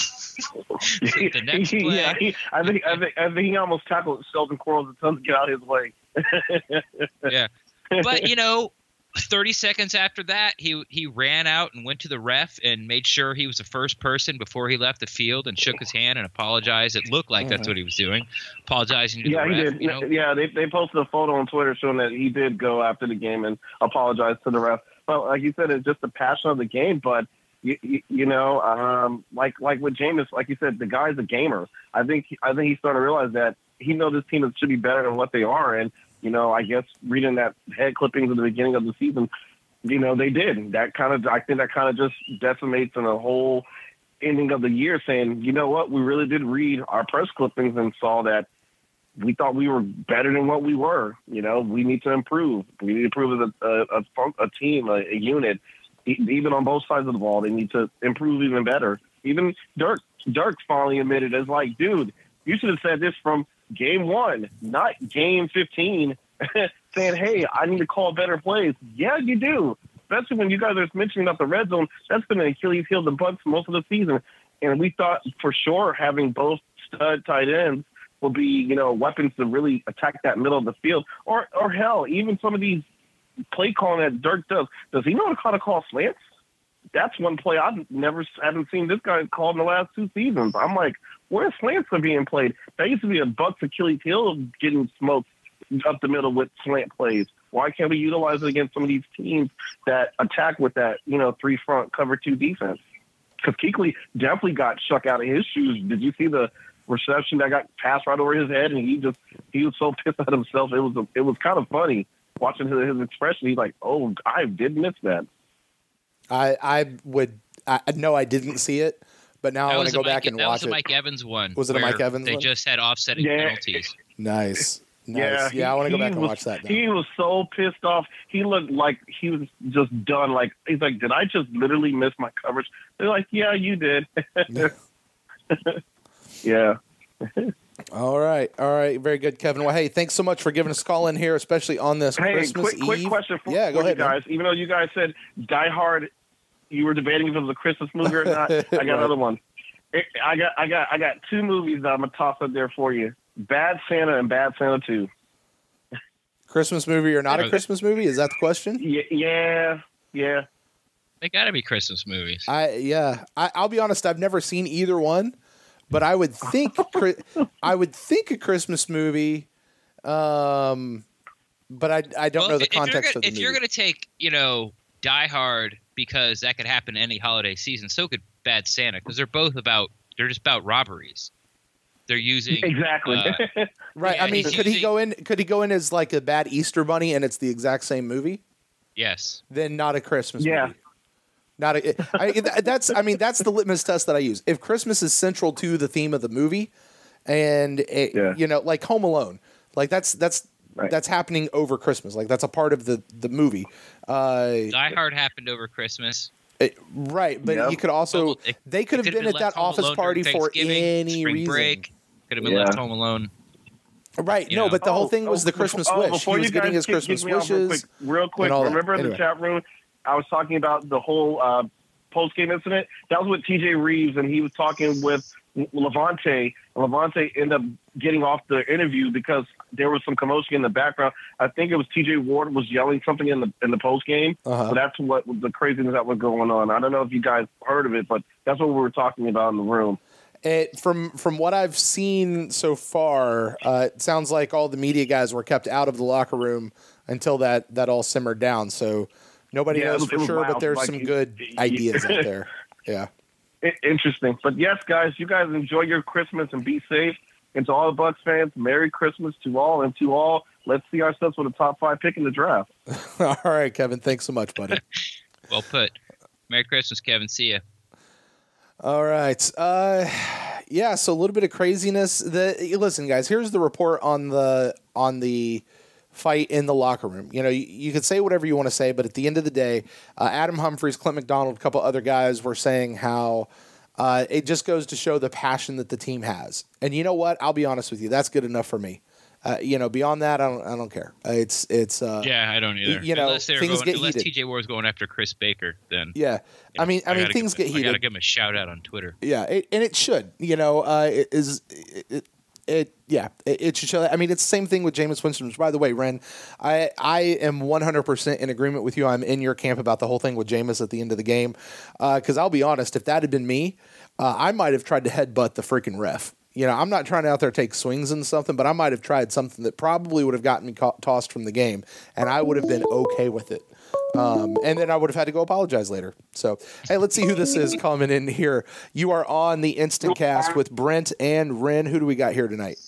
The next play. I think he almost tackled Shelton Quarles and told him to get out of his way. Yeah. But, 30 seconds after that, he ran out and went to the ref and made sure he was the first person before he left the field and shook his hand and apologized. It looked like that's what he was doing, apologizing to the ref. He did. Yeah, they posted a photo on Twitter showing that he did go after the game and apologize to the ref. But like you said, it's just the passion of the game. But like with Jameis, like you said, the guy's a gamer. I think he's starting to realize that he knows this team should be better than what they are. And, I guess reading that head clippings at the beginning of the season, they did. I think that kind of just decimates in the whole ending of the year saying, you know what, we really did read our press clippings and saw that we thought we were better than what we were. We need to improve. We need to improve as a team, a unit. Even on both sides of the ball, they need to improve even better. Even Dirk finally admitted, it's like, dude, you should have said this from game 1, not game 15, saying, hey, I need to call better plays. Yeah, you do. Especially when you guys are mentioning about the red zone. That's been an Achilles heel of the Bucs most of the season. And we thought for sure having both stud tight ends will be, weapons to really attack that middle of the field. Or hell, even some of these play calling that Dirk does. Does he know how to call slants? That's one play I haven't seen this guy called in the last 2 seasons. I'm like, where slants are being played? That used to be a Bucs Achilles heel getting smoked up the middle with slant plays. Why can't we utilize it against some of these teams that attack with that, 3 front cover 2 defense? Because Kuechly definitely got shook out of his shoes. Did you see the reception that got passed right over his head? And he was so pissed at himself. It was kind of funny watching his expression. He's like, oh, I did miss that. I didn't see it, but now I want to go back and watch it. That was a Mike Evans one. Was it a Mike Evans one? They just had offsetting penalties. Nice. Yeah, I want to go back and watch that now. He was so pissed off. He looked like he was just done. Like, he's like, did I just literally miss my coverage? They're like, yeah, you did. Yeah. All right. Very good, Kevin. Well, hey, thanks so much for giving us a call in here, especially on this Christmas Eve. Quick question for go ahead, you guys. Man. Even though you guys said Die Hard, you were debating if it was a Christmas movie or not. I got another one. I got 2 movies that I'm gonna toss up there for you: Bad Santa and Bad Santa 2. Christmas movie or not a Christmas movie? Is that the question? Yeah. They got to be Christmas movies. I'll be honest. I've never seen either one. But I would think a Christmas movie, but I don't know the context of the movie. If you're going to take, Die Hard, because that could happen any holiday season, so could Bad Santa, because they're just about robberies. They're using exactly right. Yeah, I mean, could he go in as like a bad Easter bunny and it's the exact same movie? Yes. Then not a Christmas movie. Not that's the litmus test that I use. If Christmas is central to the theme of the movie, and like Home Alone, like that's happening over Christmas. Like that's a part of the movie. Die Hard happened over Christmas. Right, but you could also they could have been at that office party for any reason. Break. Could have been left home alone. Right, but the whole thing was the Christmas wish. He was getting his Christmas wishes. Real quick. Remember in the chat room, I was talking about the whole post-game incident? That was with TJ Reeves, and he was talking with Levante. Levante ended up getting off the interview because there was some commotion in the background. I think it was TJ Ward was yelling something in the post-game. So that's what the craziness that was going on. I don't know if you guys heard of it, but that's what we were talking about in the room. From what I've seen so far, it sounds like all the media guys were kept out of the locker room until that all simmered down. So nobody knows for sure, but there's some good ideas out there. Yeah. Interesting. But yes, guys, you guys enjoy your Christmas and be safe. And to all the Bucs fans, Merry Christmas to all. And to all, let's see ourselves with a top 5 pick in the draft. All right, Kevin. Thanks so much, buddy. Well put. Merry Christmas, Kevin. See ya. All right. So a little bit of craziness. Listen, guys, here's the report on the fight in the locker room. You could say whatever you want to say, but at the end of the day, Adam Humphries, Clint McDonald, a couple other guys were saying how it just goes to show the passion that the team has. And you know what? I'll be honest with you. That's good enough for me. Beyond that, I don't care. It's I don't either. Unless TJ Ward's going after Chris Baker, then things get heated. I gotta give him a shout out on Twitter. Yeah, and it should. It should show that. I mean, it's the same thing with Jameis Winston. Which, by the way, Ren, I am 100% in agreement with you. I'm in your camp about the whole thing with Jameis at the end of the game. Because I'll be honest, if that had been me, I might have tried to headbutt the freaking ref. I'm not trying to out there take swings and something, but I might have tried something that probably would have gotten me tossed from the game, and I would have been okay with it. And then I would have had to go apologize later. So, hey, let's see who this is coming in here. You are on the InstantCast with Brent and Ren. Who do we got here tonight?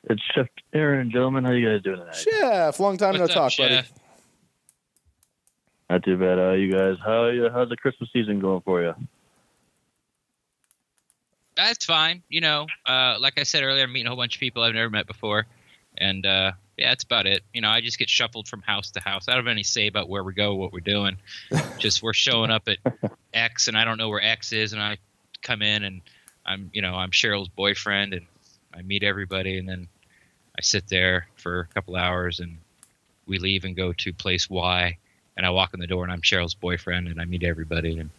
It's Chef Aaron, gentlemen. How you guys doing tonight? Chef, long time no talk, Chef? buddy. Not too bad. You guys, how's the Christmas season going for you? That's fine. Like I said earlier, I'm meeting a whole bunch of people I've never met before. And, that's about it. I just get shuffled from house to house. I don't have any say about where we go, what we're doing. Just we're showing up at X, and I don't know where X is. And I come in, and I'm Cheryl's boyfriend, and I meet everybody. And then I sit there for a couple hours, and we leave and go to place Y. And I walk in the door, and I'm Cheryl's boyfriend, and I meet everybody. And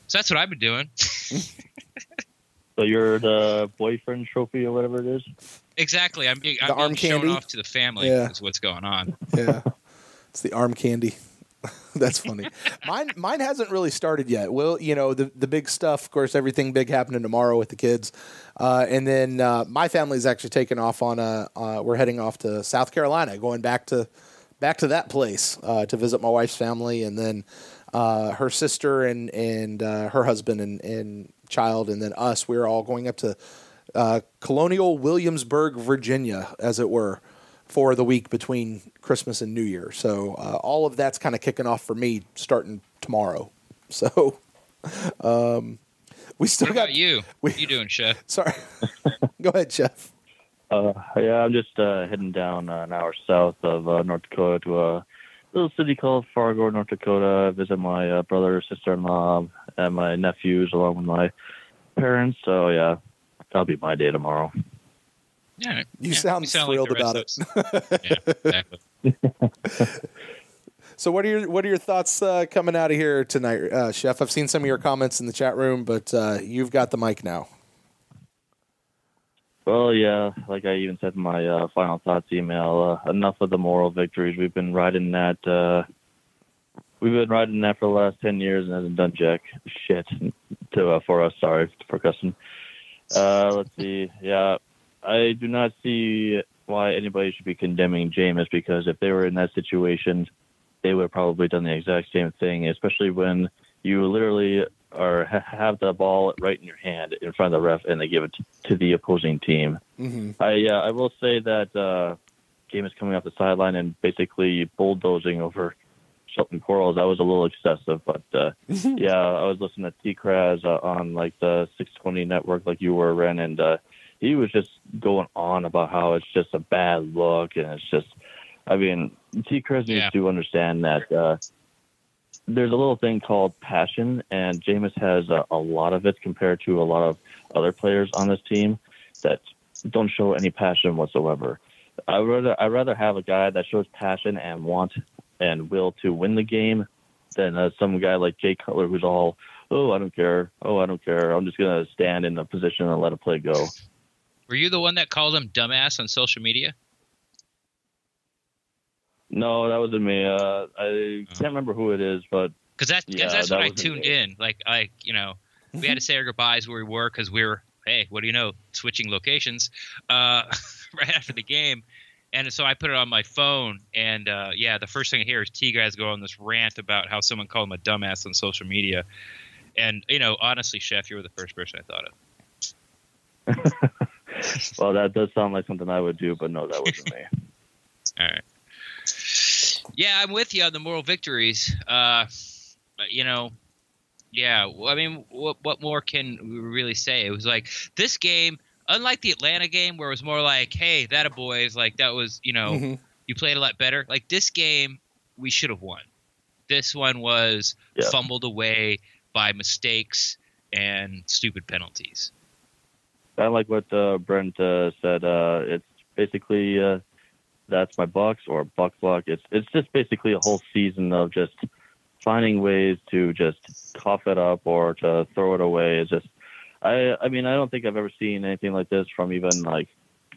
so that's what I've been doing. So you're the boyfriend trophy or whatever it is? Exactly. I'm being arm shown candy? off to the family is what's going on. Yeah. It's the arm candy. That's funny. Mine hasn't really started yet. Well, the big stuff, of course, everything big happening tomorrow with the kids. And then my family's actually taking off on we're heading off to South Carolina, going back to that place to visit my wife's family, and then her sister and her husband and child, and then us. We're all going up to Colonial Williamsburg, Virginia, as it were, for the week between Christmas and New Year. So all of that's kind of kicking off for me starting tomorrow. So we still got you. What are you doing, Chef? Sorry. Go ahead, Chef. I'm just heading down an hour south of North Dakota to a little city called Fargo, North Dakota. Visit my brother, sister-in-law, and my nephews, along with my parents. So yeah, that'll be my day tomorrow. Yeah, you sound thrilled like about it. Yeah, exactly. So what are your thoughts coming out of here tonight, Chef? I've seen some of your comments in the chat room, but you've got the mic now. Well, yeah, like I even said in my final thoughts email, enough of the moral victories. We've been riding that for the last 10 years and hasn't done jack shit for us. Sorry for cussing. Let's see. Yeah, I do not see why anybody should be condemning Jameis, because if they were in that situation, they would have probably done the exact same thing, especially when you literally have the ball right in your hand in front of the ref and they give it to the opposing team. Mm-hmm. I will say that Jameis coming off the sideline and basically bulldozing over Shelton Quarles, that was a little excessive. But yeah, I was listening to T-Kraz on like the 620 network, like you were, Ren, and he was just going on about how it's just a bad look, and it's just, I mean, T-Kraz needs to understand that there's a little thing called passion, and Jameis has a lot of it compared to a lot of other players on this team that don't show any passion whatsoever. I'd rather have a guy that shows passion and want and will to win the game than some guy like Jay Cutler who's all, I don't care. I'm just going to stand in a position and let a play go. Were you the one that called him dumbass on social media? No, that wasn't me. I can't remember who it is, but because that's when I tuned in. Like we had to say our goodbyes where we were because we were, hey, what do you know, switching locations right after the game, and so I put it on my phone, and the first thing I hear is T-Guys go on this rant about how someone called him a dumbass on social media, and honestly, Chef, you were the first person I thought of. Well, that does sound like something I would do, but no, that wasn't me. All right. Yeah, I'm with you on the moral victories. Well, I mean, what more can we really say? It was like this game, unlike the Atlanta game where it was more like, hey, that a boys, like that was, you played a lot better. Like this game, we should have won. This one was fumbled away by mistakes and stupid penalties. I like what Brent said. It's basically that's my Bucs or Buck luck. It's just basically a whole season of just finding ways to just cough it up or to throw it away. It's just, I mean, I don't think I've ever seen anything like this from even like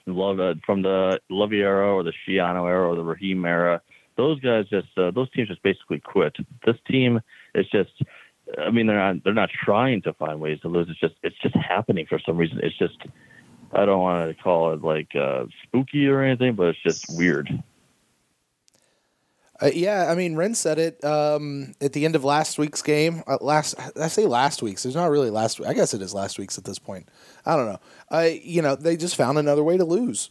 from the Lovey era or the Schiano era or the Raheem era. Those guys those teams just basically quit. This team is just, I mean, they're not trying to find ways to lose. It's just happening for some reason. It's just, I don't want to call it like spooky or anything, but it's just weird. Yeah, I mean, Ren said it at the end of last week's game. I say last week's. There's not really last week. I guess it is last week's at this point. I don't know. They just found another way to lose.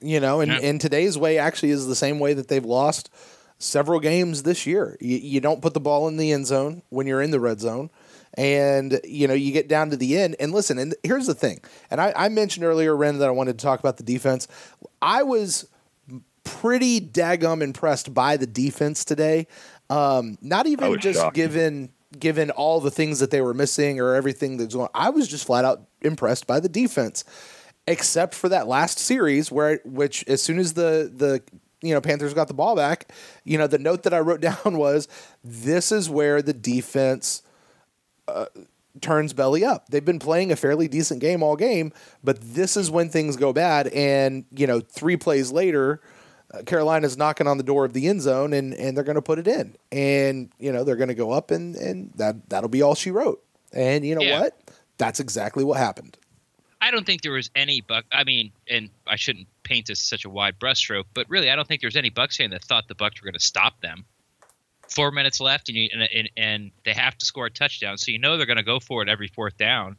And today's way actually is the same way that they've lost several games this year. You don't put the ball in the end zone when you're in the red zone. And, you get down to the end. And listen, and here's the thing. And I mentioned earlier, Ren, that I wanted to talk about the defense. I was pretty daggum impressed by the defense today. Not even just shocked. given all the things that they were missing or everything that's going on. I was just flat out impressed by the defense, except for that last series which as soon as the Panthers got the ball back, the note that I wrote down was, this is where the defense turns belly up. They've been playing a fairly decent game all game, but this is when things go bad. And, 3 plays later, Carolina's knocking on the door of the end zone and they're going to put it in. And, they're going to go up and that'll be all she wrote. And what? That's exactly what happened. I don't think there was any I mean, and I shouldn't paint this such a wide brushstroke, but really, I don't think there's any Bucs fan that thought the Bucs were going to stop them. 4 minutes left, and they have to score a touchdown, so they're going to go for it every fourth down.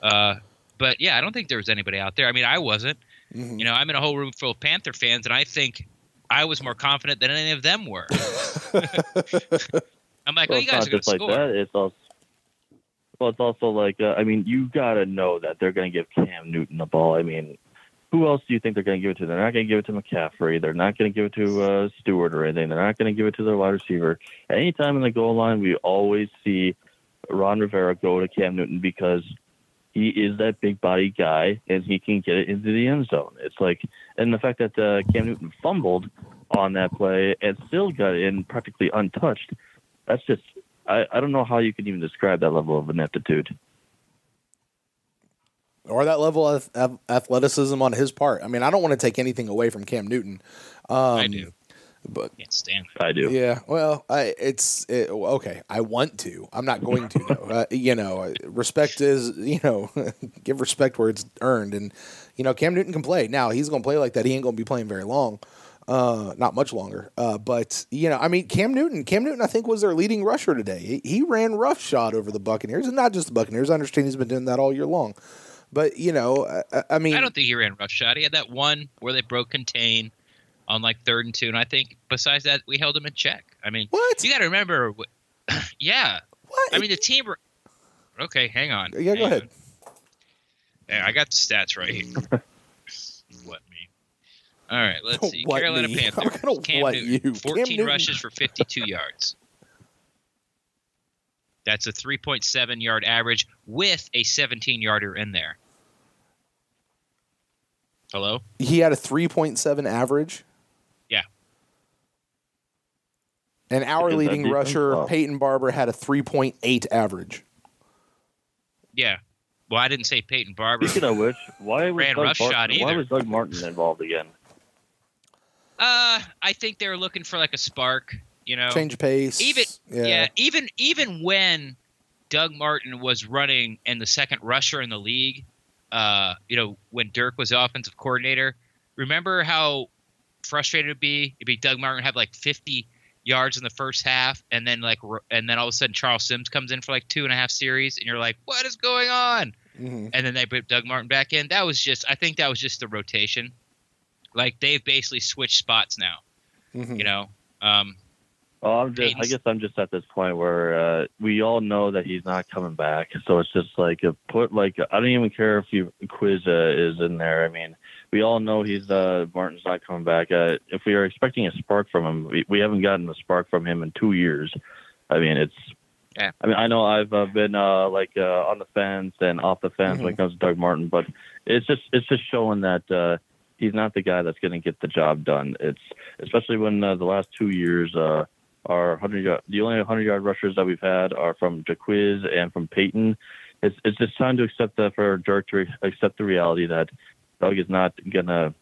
But yeah, I don't think there was anybody out there. I mean, I wasn't. Mm-hmm. I'm in a whole room full of Panther fans, and I think I was more confident than any of them were. I'm like, you guys are going to score. That. It's also like, I mean, you got to know that they're going to give Cam Newton the ball. I mean, who else do you think they're going to give it to? They're not going to give it to McCaffrey. They're not going to give it to Stewart or anything. They're not going to give it to their wide receiver. Anytime in the goal line, we always see Ron Rivera go to Cam Newton because he is that big body guy and he can get it into the end zone. It's like, and the fact that Cam Newton fumbled on that play and still got it in practically untouched, that's just, I don't know how you can even describe that level of ineptitude. Or that level of athleticism on his part. I mean, I don't want to take anything away from Cam Newton. I do. But can't stand it. I do. Yeah. Well, okay. I want to. I'm not going to though. Respect is, give respect where it's earned. And, Cam Newton can play. Now, he's going to play like that. He ain't going to be playing very long. Not much longer. But, I mean, Cam Newton, I think, was their leading rusher today. He ran roughshod over the Buccaneers, and not just the Buccaneers. I understand he's been doing that all year long. But, I mean, I don't think he ran roughshod. He had that one where they broke contain on like 3rd and 2. And I think besides that, we held him in check. I mean, What? you got to remember. Yeah. What? I mean, the team. Okay, hang on. Yeah, go ahead. Yeah, I got the stats right here. What me? All right, let's see. What Carolina me? Panthers. I'm gonna Cam what Newton, you? 14 Cam Newton. rushes for 52 yards. That's a 3.7 yard average with a 17-yarder in there. Hello? He had a 3.7 average. Yeah. And our Is that leading decent? rusher, Oh. Peyton Barber, had a 3.8 average. Yeah. Well, I didn't say Peyton Barber. Speaking of which, why was Ran rush shot Why either. was Doug Martin involved again? I think they were looking for like a spark, you know. Change of pace. Even when Doug Martin was running and the second rusher in the league, when Dirk was the offensive coordinator, remember how frustrated it'd be Doug Martin have like 50 yards in the first half, and then all of a sudden Charles Sims comes in for like 2.5 series, and you're like, what is going on? Mm-hmm. And then they put Doug Martin back in. I think that was just the rotation. Like they've basically switched spots now. Mm-hmm. You know. I guess I'm just at this point where we all know that he's not coming back. So it's just like I don't even care if Quiz is in there. I mean, we all know Martin's not coming back. If we are expecting a spark from him, we haven't gotten a spark from him in 2 years. I mean, Yeah. I mean, I know I've been on the fence and off the fence when it comes to Doug Martin, but it's just showing that he's not the guy that's going to get the job done. It's especially when the last 2 years our 100-yard, the only 100-yard rushers that we've had are from Jaquiz and from Peyton. It's just time to accept that for Dirk to accept the reality that Doug is not gonna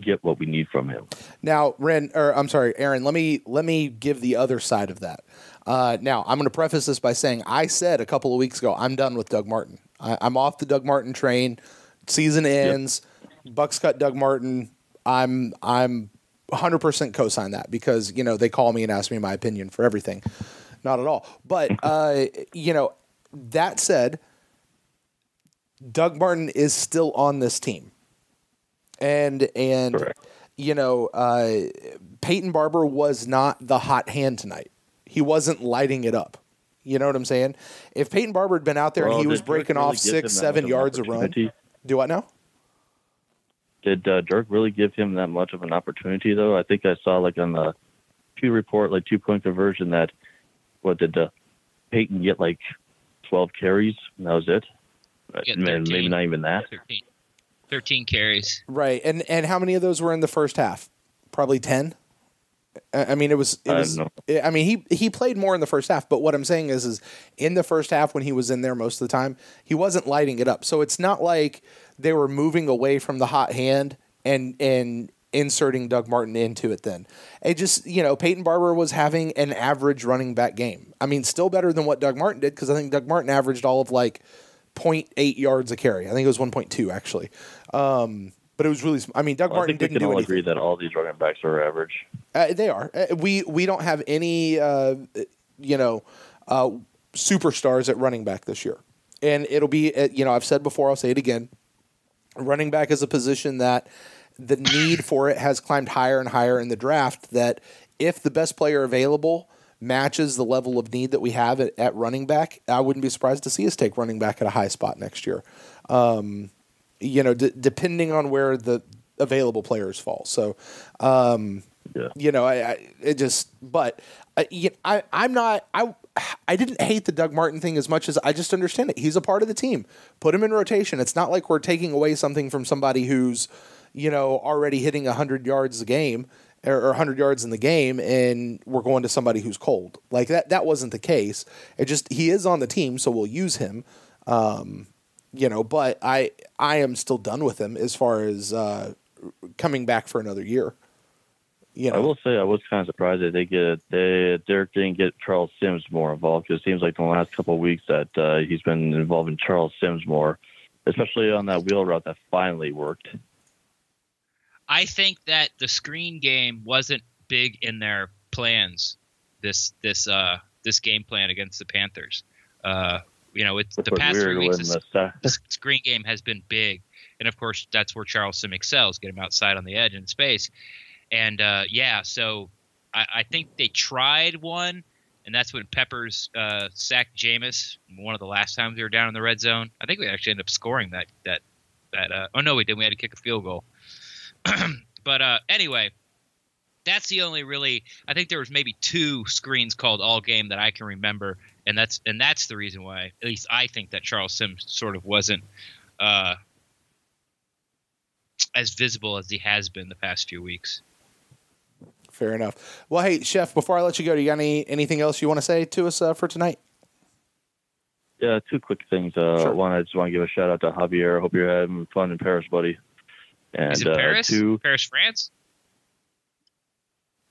get what we need from him. Now, Aaron, let me give the other side of that. Now, I'm going to preface this by saying I said a couple of weeks ago I'm done with Doug Martin. I'm off the Doug Martin train. Season ends. Yep. Bucs cut Doug Martin. I'm 100% co-sign that because they call me and ask me my opinion for everything. Not at all. But that said, Doug Martin is still on this team. And Correct. Peyton Barber was not the hot hand tonight. He wasn't lighting it up. You know what I'm saying? If Peyton Barber had been out there and he was breaking off 6-7 yards a run, do what now? Did Dirk really give him that much of an opportunity, though? I think I saw on the Pew report, 2-point conversion that, Peyton get 12 carries, and that was it? Maybe not even that. 13 carries. Right. And how many of those were in the first half? Probably 10? I mean, it was. I mean, he played more in the first half, but what I'm saying is in the first half when he was in there most of the time, he wasn't lighting it up. So it's not like they were moving away from the hot hand and inserting Doug Martin into it then. It just, Peyton Barber was having an average running back game. I mean, still better than what Doug Martin did because I think Doug Martin averaged all of 0.8 yards a carry. I think it was 1.2 actually. But it was really. I mean, Doug Martin didn't do anything. I think we can all agree that all these running backs are average. They are. We don't have any superstars at running back this year, and it'll be. I've said before. I'll say it again. Running back is a position that the need for it has climbed higher and higher in the draft. That if the best player available matches the level of need that we have at running back, I wouldn't be surprised to see us take running back at a high spot next year. Depending on where the available players fall. So, I didn't hate the Doug Martin thing as much as I just understand it. He's a part of the team. Put him in rotation. It's not like we're taking away something from somebody who's, already hitting 100 yards a game or 100 yards in the game and we're going to somebody who's cold. Like that wasn't the case. It just, he is on the team, so we'll use him. But I am still done with him as far as coming back for another year. I will say I was kind of surprised that Derek didn't get Charles Sims more involved because it seems like in the last couple of weeks that he's been involved in Charles Sims more, especially on that wheel route that finally worked. I think that the screen game wasn't big in their plans. This game plan against the Panthers. It's the past 3 weeks. The screen game has been big, and of course that's where Charles Sim excels. Get him outside on the edge in space, and so I think they tried one, and that's when Peppers sacked Jameis one of the last times we were down in the red zone. I think we actually ended up scoring that. Oh no, we didn't. We had to kick a field goal. But anyway, that's the only really. I think there was maybe 2 screens called all game that I can remember, and that's the reason why. At least I think that Charles Sims sort of wasn't as visible as he has been the past few weeks. Fair enough. Well, hey, Chef, before I let you go, do you got anything else you want to say to us for tonight? Yeah, 2 quick things. Sure. One, I just want to give a shout out to Javier. Hope you're having fun in Paris, buddy. And Is it Paris? 2, Paris, France?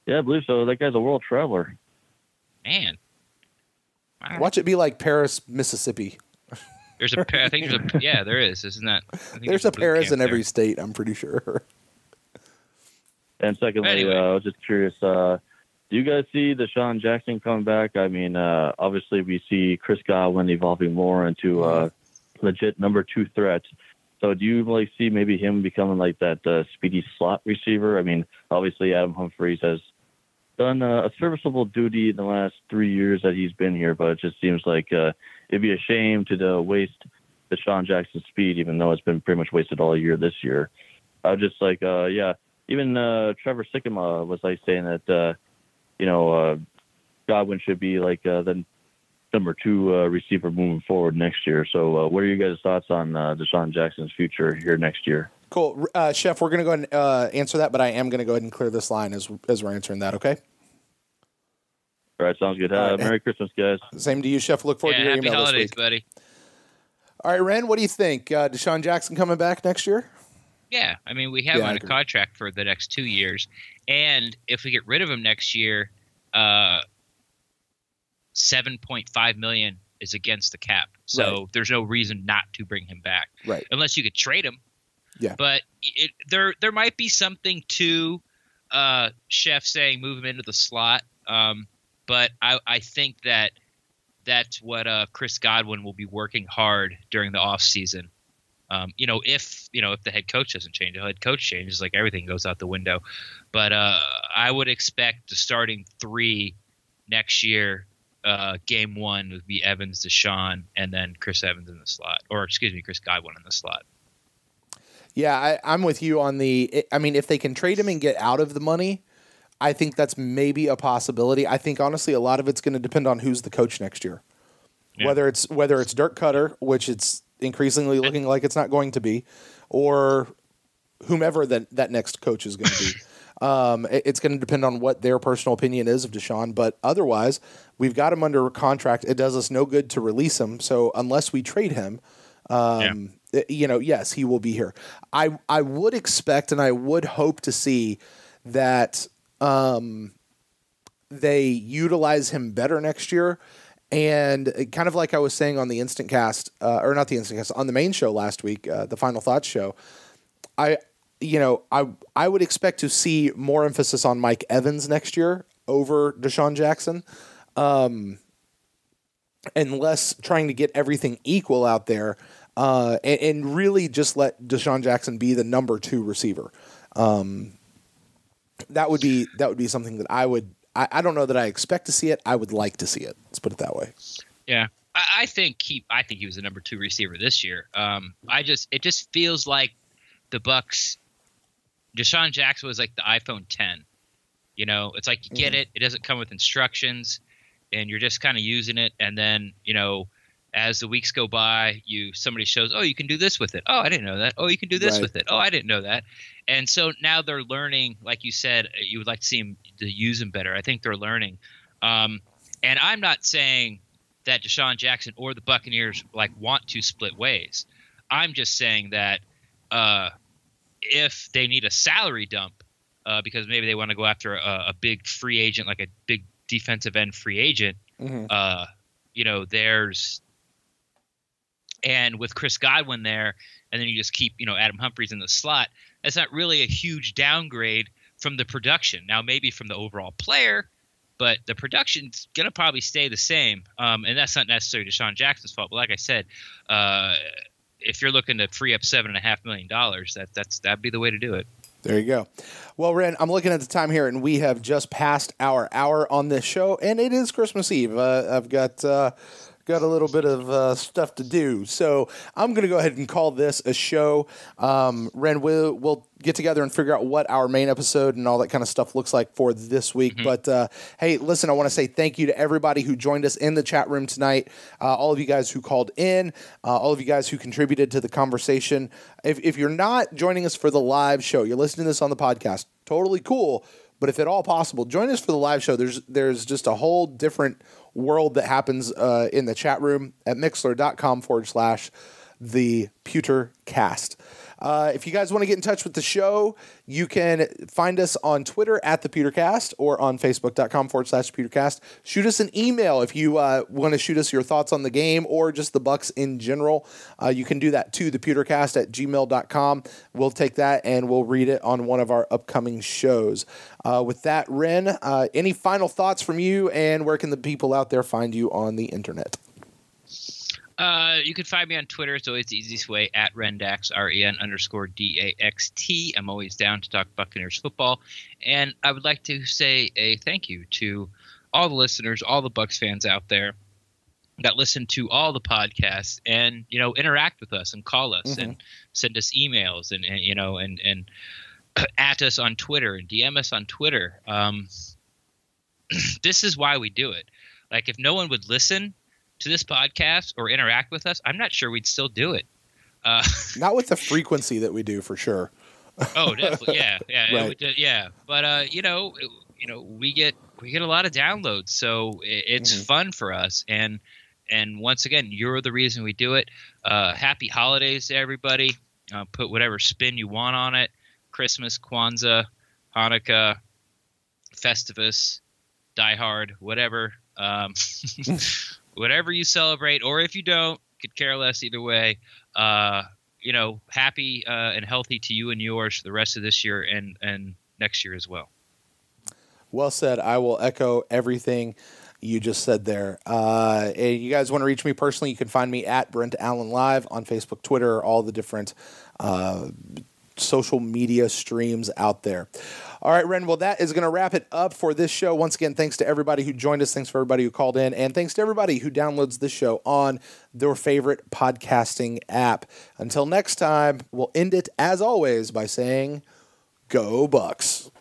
yeah, I believe so. That guy's a world traveler. Man. Wow. Watch it be like Paris, Mississippi. I think there's a yeah, there is, isn't that? I think There's a boot Paris camp in every there. state, I'm pretty sure. And secondly, Anyway. I was just curious, do you guys see DeSean Jackson coming back? I mean, obviously we see Chris Godwin evolving more into a legit number 2 threat. So do you really see maybe him becoming like that speedy slot receiver? I mean, obviously Adam Humphries has done a serviceable duty in the last 3 years that he's been here, but it just seems like it'd be a shame to waste DeSean Jackson's speed, even though it's been pretty much wasted all year this year. I was just like, even Trevor Sikkema was like saying that, Godwin should be like the number 2 receiver moving forward next year. So what are you guys' thoughts on DeSean Jackson's future here next year? Cool. Chef, we're going to go ahead and answer that, but I am going to go ahead and clear this line as we're answering that, okay? All right, sounds good. All right. Merry Christmas, guys. Same to you, Chef. Look forward to your Happy email holidays, this week. buddy. All right, Ren, what do you think? DeSean Jackson coming back next year? Yeah, I mean, we have him on a contract for the next 2 years, and if we get rid of him next year, $7.5 million is against the cap, so there's no reason not to bring him back, right? Unless you could trade him. Yeah, but there might be something to Chef saying move him into the slot, but I think that's what Chris Godwin will be working hard during the off season. If the head coach doesn't change, the head coach changes, like everything goes out the window. But I would expect the starting 3 next year. Game 1 would be Evans, DeSean, and then Chris Godwin in the slot. Yeah, I'm with you on if they can trade him and get out of the money, I think that's maybe a possibility. I think honestly a lot of it's going to depend on who's the coach next year. Yeah. Whether it's Dirk Cutter, which it's increasingly looking like it's not going to be, or whomever that next coach is going to be. It's going to depend on what their personal opinion is of DeSean, but otherwise, we've got him under contract. It does us no good to release him, so unless we trade him, yes, he will be here. I would expect and I would hope to see that they utilize him better next year. And kind of like I was saying on the InstantCast, or not the InstantCast, on the main show last week, the Final Thoughts show, I would expect to see more emphasis on Mike Evans next year over DeSean Jackson, and less trying to get everything equal out there, and really just let DeSean Jackson be the number 2 receiver. That would be something that I don't know that I expect to see it. I would like to see it. Let's put it that way. Yeah, I think he was the number 2 receiver this year. It just feels like the Bucs. DeSean Jackson was like the iPhone 10. It's like you get it. It doesn't come with instructions, and you're just kind of using it. And then as the weeks go by, somebody shows, oh, you can do this with it. Oh, I didn't know that. Oh, you can do this with it. Oh, I didn't know that. And so now they're learning, like you said, you would like to see him to use him better. I think they're learning. And I'm not saying that DeSean Jackson or the Buccaneers want to split ways. I'm just saying that if they need a salary dump because maybe they want to go after a big free agent, like a big defensive end free agent, there's – and with Chris Godwin there, and then you just keep, Adam Humphries in the slot, that's not really a huge downgrade from the production. Now, maybe from the overall player, but the production's going to probably stay the same. And that's not necessarily DeSean Jackson's fault. But like I said, if you're looking to free up $7.5 million, that'd be the way to do it. There you go. Well, Ren, I'm looking at the time here, and we have just passed our hour on this show, and it is Christmas Eve. I've got a little bit of stuff to do, so I'm going to go ahead and call this a show. Ren, we'll get together and figure out what our main episode and all that kind of stuff looks like for this week. But hey, listen, I want to say thank you to everybody who joined us in the chat room tonight, all of you guys who called in, all of you guys who contributed to the conversation. If you're not joining us for the live show, you're listening to this on the podcast, totally cool. But if at all possible, join us for the live show. There's just a whole different world that happens in the chat room at mixler.com/the PewterCast. If you guys want to get in touch with the show, you can find us on Twitter at the PewterCast or on Facebook.com/PewterCast. Shoot us an email if you want to shoot us your thoughts on the game or just the Bucs in general. You can do that to the PewterCast@gmail.com. We'll take that and we'll read it on one of our upcoming shows. With that, Ren, any final thoughts from you, and where can the people out there find you on the internet? You can find me on Twitter. It's always the easiest way, at Rendax, REN_DAXT. I'm always down to talk Buccaneers football. And I would like to say a thank you to all the listeners, all the Bucs fans out there that listen to all the podcasts and, interact with us and call us and send us emails and at us on Twitter and DM us on Twitter. This is why we do it. Like, if no one would listen to this podcast or interact with us, I'm not sure we'd still do it. Not with the frequency that we do, for sure. Oh, definitely, yeah, Right. yeah. But we get a lot of downloads, so it's fun for us. And once again, you're the reason we do it. Happy holidays to everybody. Put whatever spin you want on it. Christmas, Kwanzaa, Hanukkah, Festivus, Die Hard, whatever. Whatever you celebrate, or if you don't, could care less either way. Happy and healthy to you and yours for the rest of this year and next year as well. Well said. I will echo everything you just said there. If you guys want to reach me personally, you can find me at Brent Allen Live on Facebook, Twitter, all the different social media streams out there. All right, Ren, well, that is going to wrap it up for this show. Once again, thanks to everybody who joined us. Thanks for everybody who called in. And thanks to everybody who downloads this show on their favorite podcasting app. Until next time, we'll end it, as always, by saying, Go Bucs.